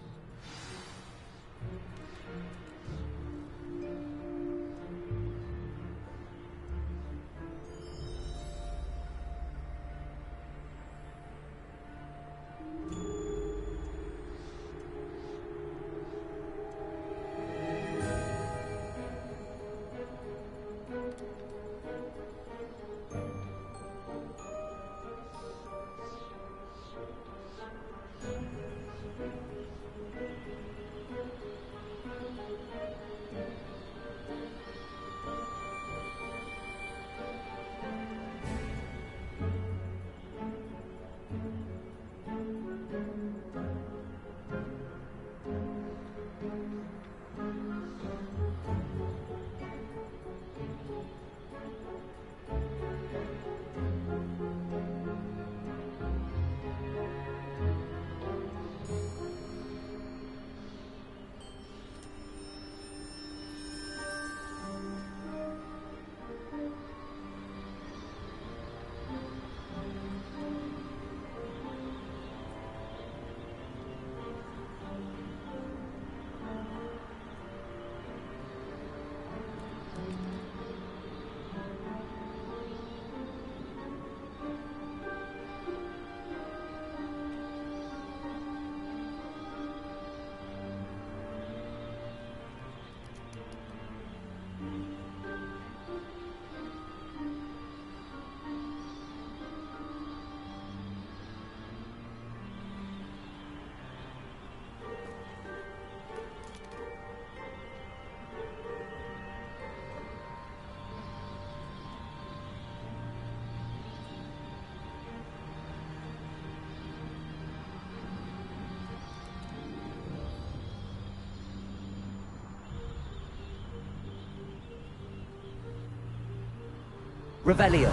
Revelio.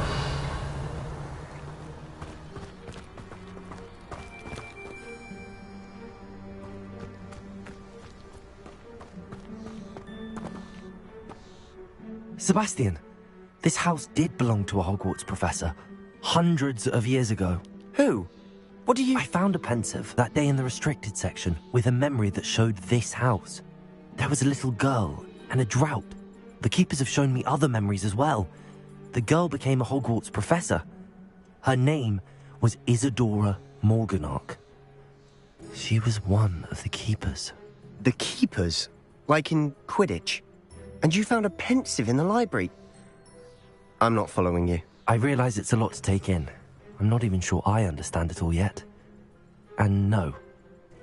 Sebastian, this house did belong to a Hogwarts professor, hundreds of years ago. Who? What do you... I found a pensive that day in the restricted section with a memory that showed this house. There was a little girl and a drought. The keepers have shown me other memories as well. The girl became a Hogwarts professor. Her name was Isadora Morganach. She was one of the keepers. The keepers? Like in Quidditch? And you found a pensive in the library? I'm not following you. I realize it's a lot to take in. I'm not even sure I understand it all yet. And no,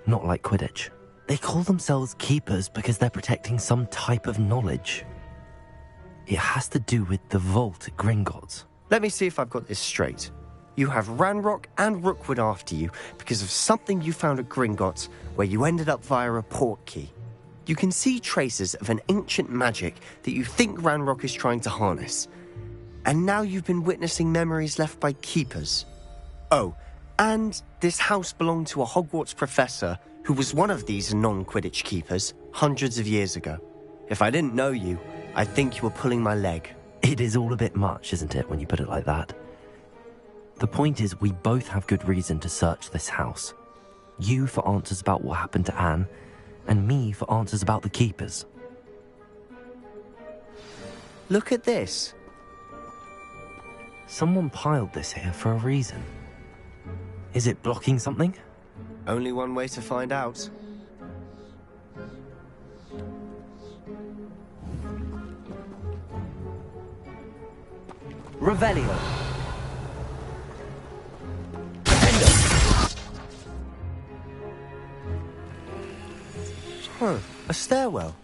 not like Quidditch. They call themselves keepers because they're protecting some type of knowledge. It has to do with the vault at Gringotts. Let me see if I've got this straight. You have Ranrock and Rookwood after you because of something you found at Gringotts where you ended up via a portkey. You can see traces of an ancient magic that you think Ranrock is trying to harness. And now you've been witnessing memories left by keepers. Oh, and this house belonged to a Hogwarts professor who was one of these non-Quidditch keepers hundreds of years ago. If I didn't know you, I'd think you were pulling my leg. It is all a bit much, isn't it, when you put it like that? The point is, we both have good reason to search this house. You for answers about what happened to Anne, and me for answers about the keepers. Look at this. Someone piled this here for a reason. Is it blocking something? Only one way to find out. Revelio. Huh, a stairwell.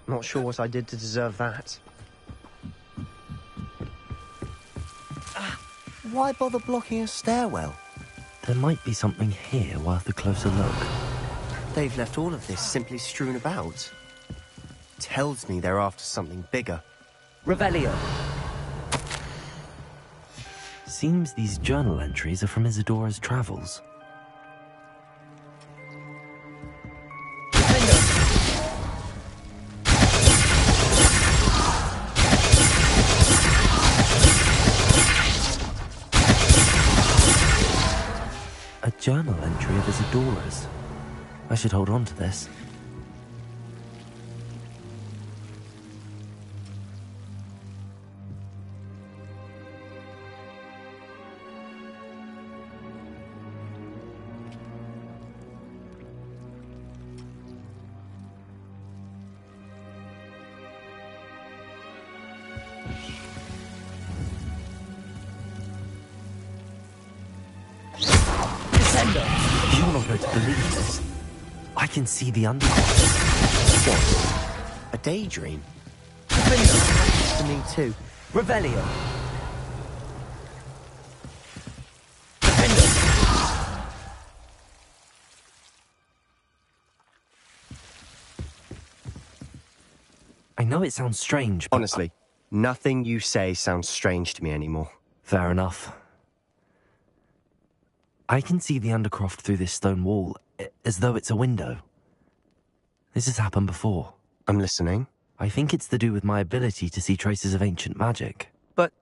Not sure what I did to deserve that. Why bother blocking a stairwell? There might be something here worth a closer look. They've left all of this simply strewn about. Tells me they're after something bigger. Revelio. Seems these journal entries are from Isadora's travels. A journal entry of Isadora's. I should hold on to this. You're not going to believe this. I can see the underground. What? A daydream? To me too. Revelio. I know it sounds strange, but... Honestly, nothing you say sounds strange to me anymore. Fair enough. I can see the Undercroft through this stone wall, as though it's a window. This has happened before. I'm listening. I think it's to do with my ability to see traces of ancient magic. But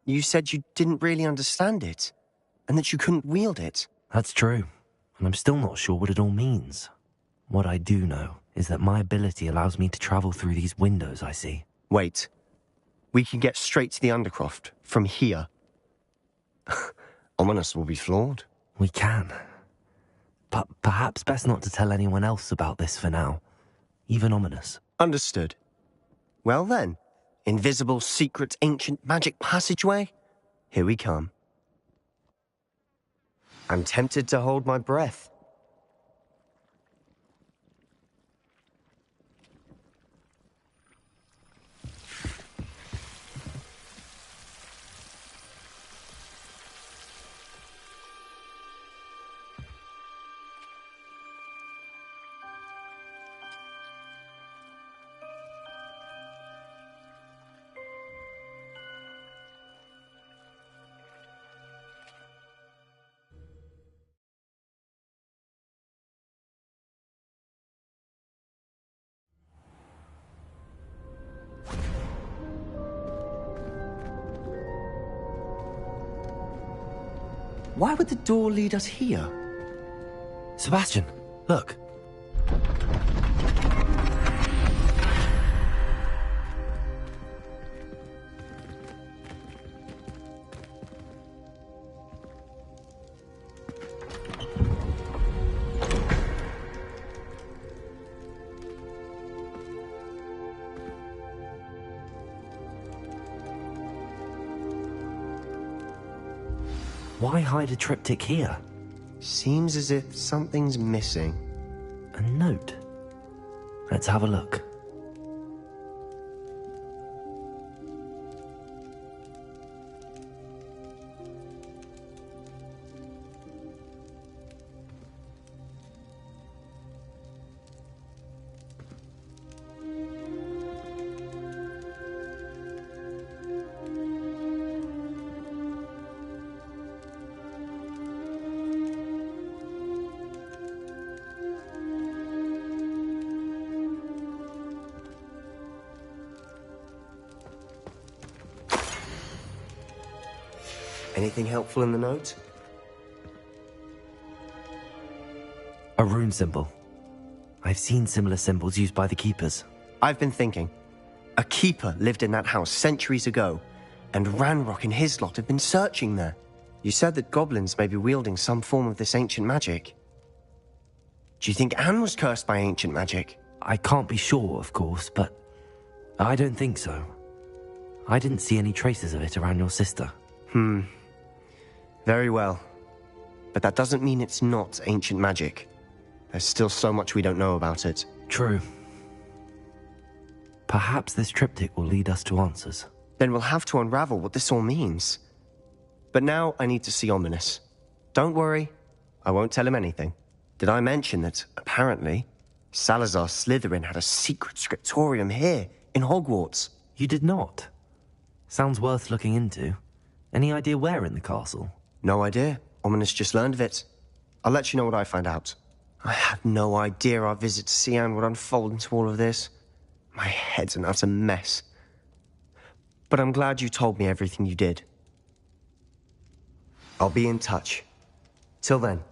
you said you didn't really understand it, and that you couldn't wield it. That's true, and I'm still not sure what it all means. What I do know is that my ability allows me to travel through these windows I see. Wait. We can get straight to the Undercroft from here. Ominis will be floored. We can. But perhaps best not to tell anyone else about this for now. Even Ominis. Understood. Well then, invisible, secret, ancient magic passageway? Here we come. I'm tempted to hold my breath. why would the door lead us here? Sebastian, look. Why hide a triptych here? Seems as if something's missing. A note. Let's have a look. Anything helpful in the note? A rune symbol. I've seen similar symbols used by the Keepers. I've been thinking. A Keeper lived in that house centuries ago, and Ranrock and his lot have been searching there. You said that goblins may be wielding some form of this ancient magic. Do you think Anne was cursed by ancient magic? I can't be sure, of course, but I don't think so. I didn't see any traces of it around your sister. Very well. But that doesn't mean it's not ancient magic. There's still so much we don't know about it. True. Perhaps this triptych will lead us to answers. Then we'll have to unravel what this all means. But now I need to see Ominis. Don't worry, I won't tell him anything. Did I mention that, apparently, Salazar Slytherin had a secret scriptorium here, in Hogwarts? You did not? Sounds worth looking into. Any idea where in the castle? No idea. Ominis just learned of it. I'll let you know what I find out. I had no idea our visit to Cian would unfold into all of this. My head's an utter mess. But I'm glad you told me everything you did. I'll be in touch. Till then.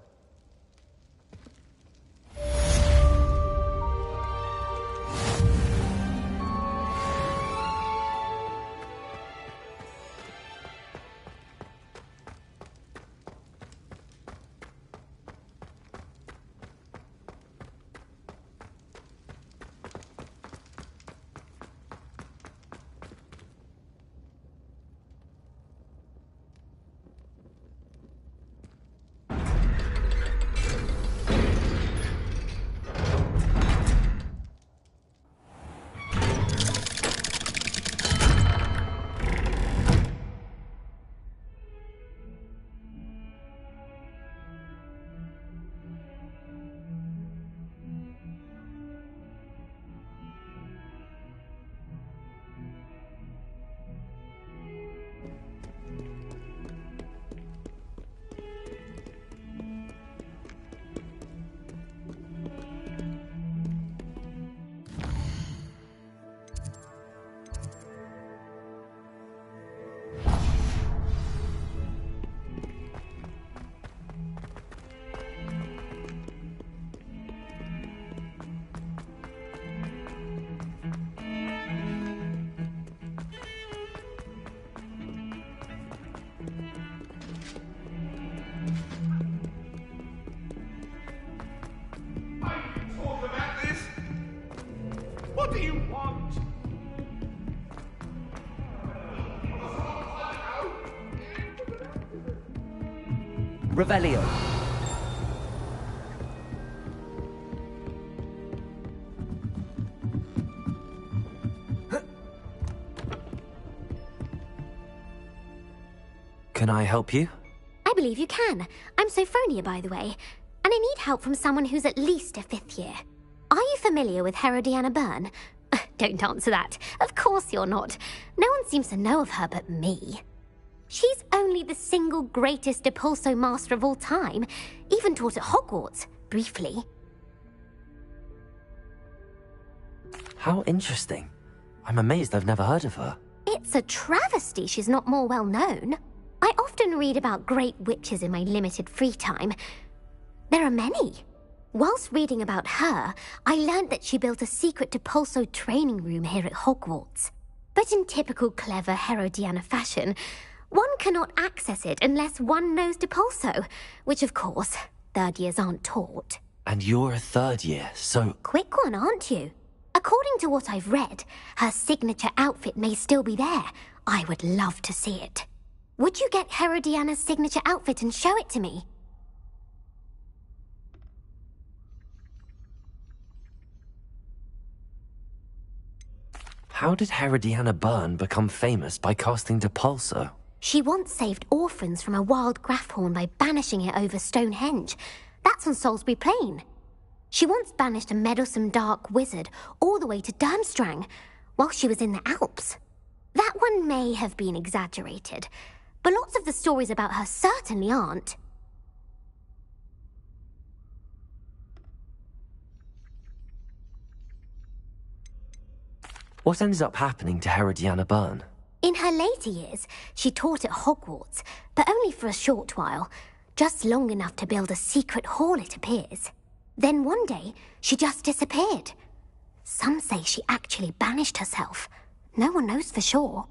What do you want? Revelio. Can I help you? I believe you can. I'm Sophronia, by the way, and I need help from someone who's at least a 5th year. Are you familiar with Herodiana Byrne? Don't answer that. Of course you're not. No one seems to know of her but me. She's only the single greatest Depulso master of all time, even taught at Hogwarts, briefly. How interesting. I'm amazed I've never heard of her. It's a travesty she's not more well known. I often often read about great witches in my limited free time. There are many. Whilst reading about her, I learned that she built a secret Depulso training room here at Hogwarts. But in typical clever Herodiana fashion, one cannot access it unless one knows Depulso, which of course, third years aren't taught. And you're a third year, so... Quick one, aren't you? According to what I've read, her signature outfit may still be there. I would love to see it. Would you get Herodiana's signature outfit and show it to me? How did Herodiana Byrne become famous by casting Depulso? She once saved orphans from a wild Grafhorn by banishing it over Stonehenge. That's on Salisbury Plain. She once banished a meddlesome dark wizard all the way to Durmstrang while she was in the Alps. That one may have been exaggerated, but lots of the stories about her certainly aren't. What ended up happening to Herodiana Byrne? In her later years, she taught at Hogwarts, but only for a short while, just long enough to build a secret hall, it appears. Then one day, she just disappeared. Some say she actually banished herself. No one knows for sure.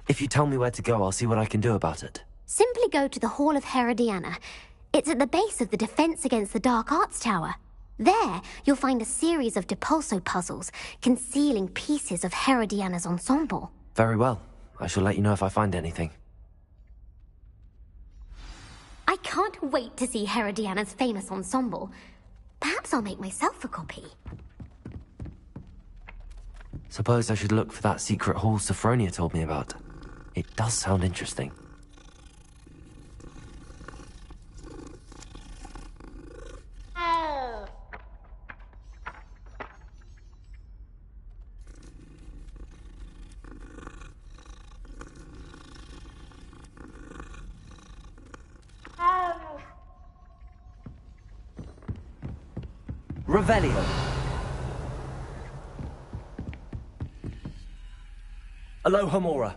If you tell me where to go, I'll see what I can do about it. Simply go to the Hall of Herodiana. It's at the base of the Defense Against the Dark Arts Tower. There, you'll find a series of Depulso puzzles concealing pieces of Herodiana's ensemble. Very well. I shall let you know if I find anything. I can't wait to see Herodiana's famous ensemble. Perhaps I'll make myself a copy. Suppose I should look for that secret hall Sophronia told me about. It does sound interesting. Revelio. Alohomora.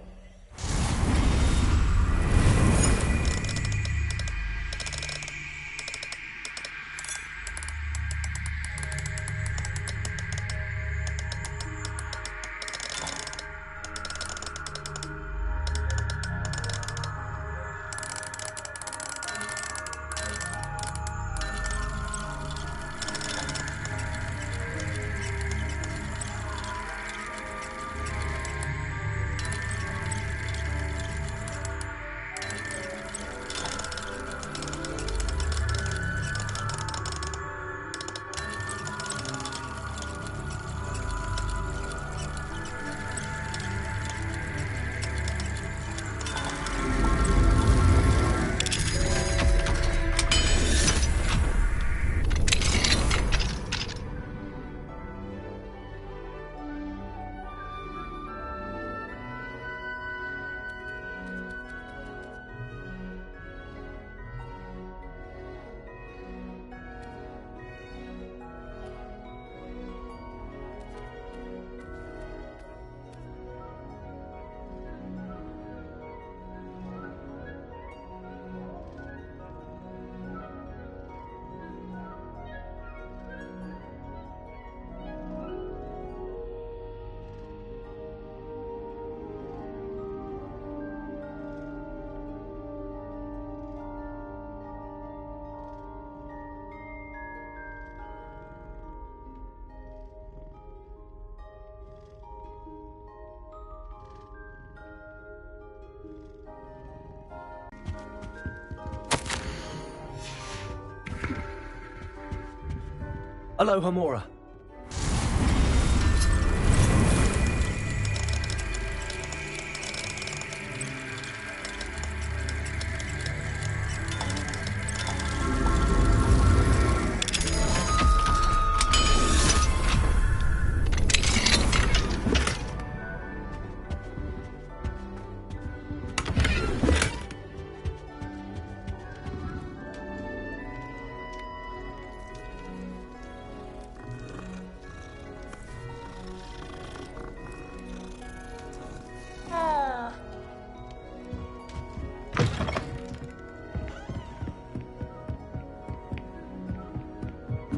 Alohomora.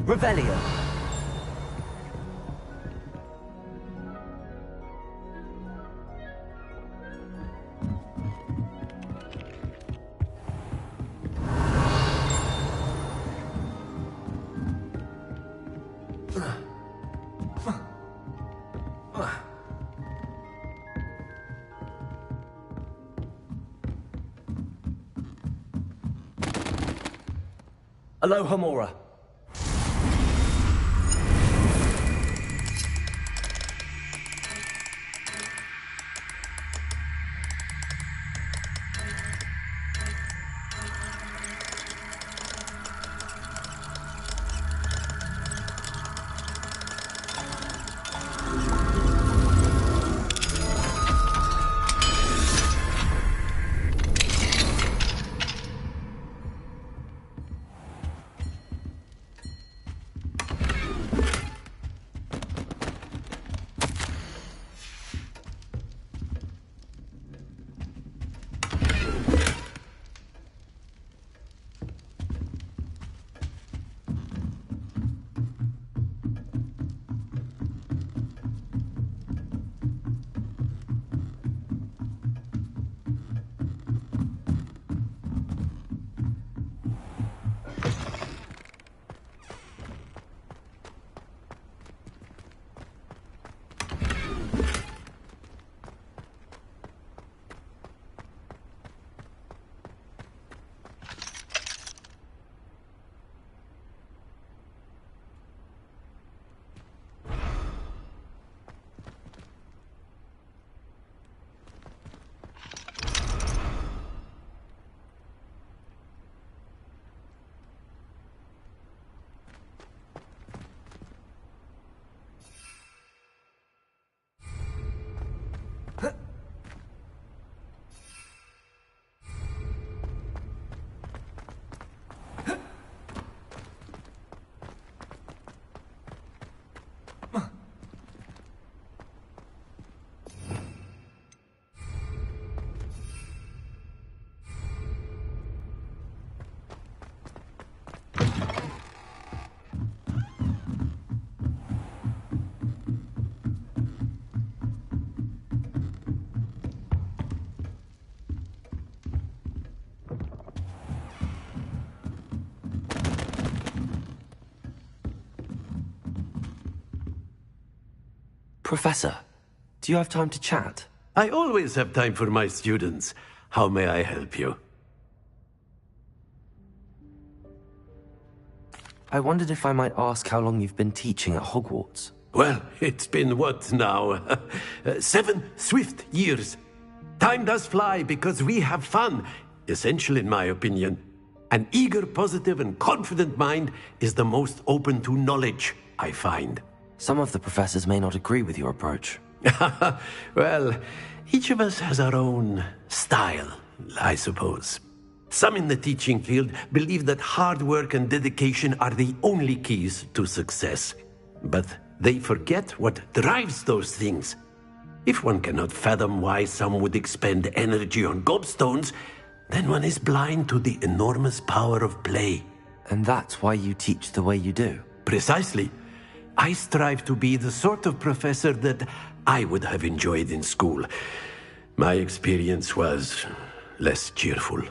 Revelio. Alohomora. Professor, do you have time to chat? I always have time for my students. How may I help you? I wondered if I might ask how long you've been teaching at Hogwarts. Well, it's been what now? 7 swift years. Time does fly because we have fun, essential in my opinion. An eager, positive, and confident mind is the most open to knowledge, I find. Some of the professors may not agree with your approach. Well, each of us has our own style, I suppose. Some in the teaching field believe that hard work and dedication are the only keys to success. But they forget what drives those things. If one cannot fathom why some would expend energy on gobstones, then one is blind to the enormous power of play. And that's why you teach the way you do? Precisely. I strive to be the sort of professor that I would have enjoyed in school. My experience was less cheerful.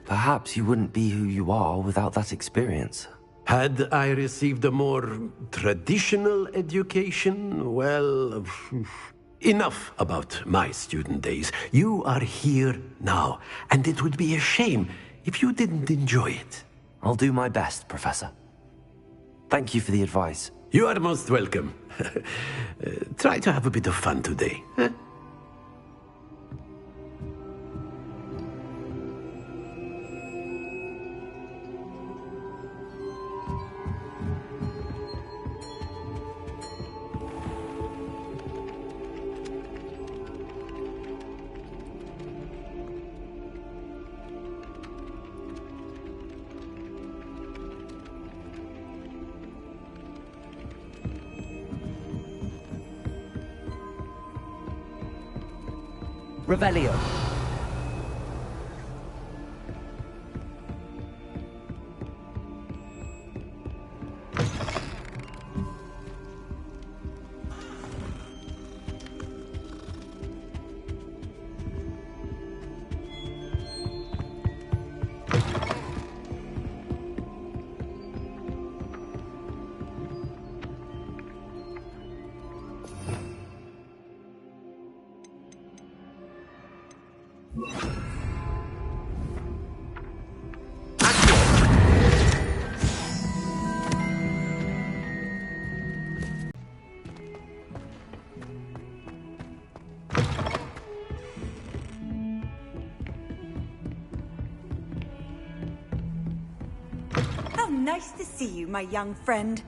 Perhaps you wouldn't be who you are without that experience. Had I received a more traditional education, well, enough about my student days. You are here now, and it would be a shame if you didn't enjoy it. I'll do my best, Professor. Thank you for the advice. You are most welcome. Try to have a bit of fun today. Huh? Revelio. Nice to see you, my young friend.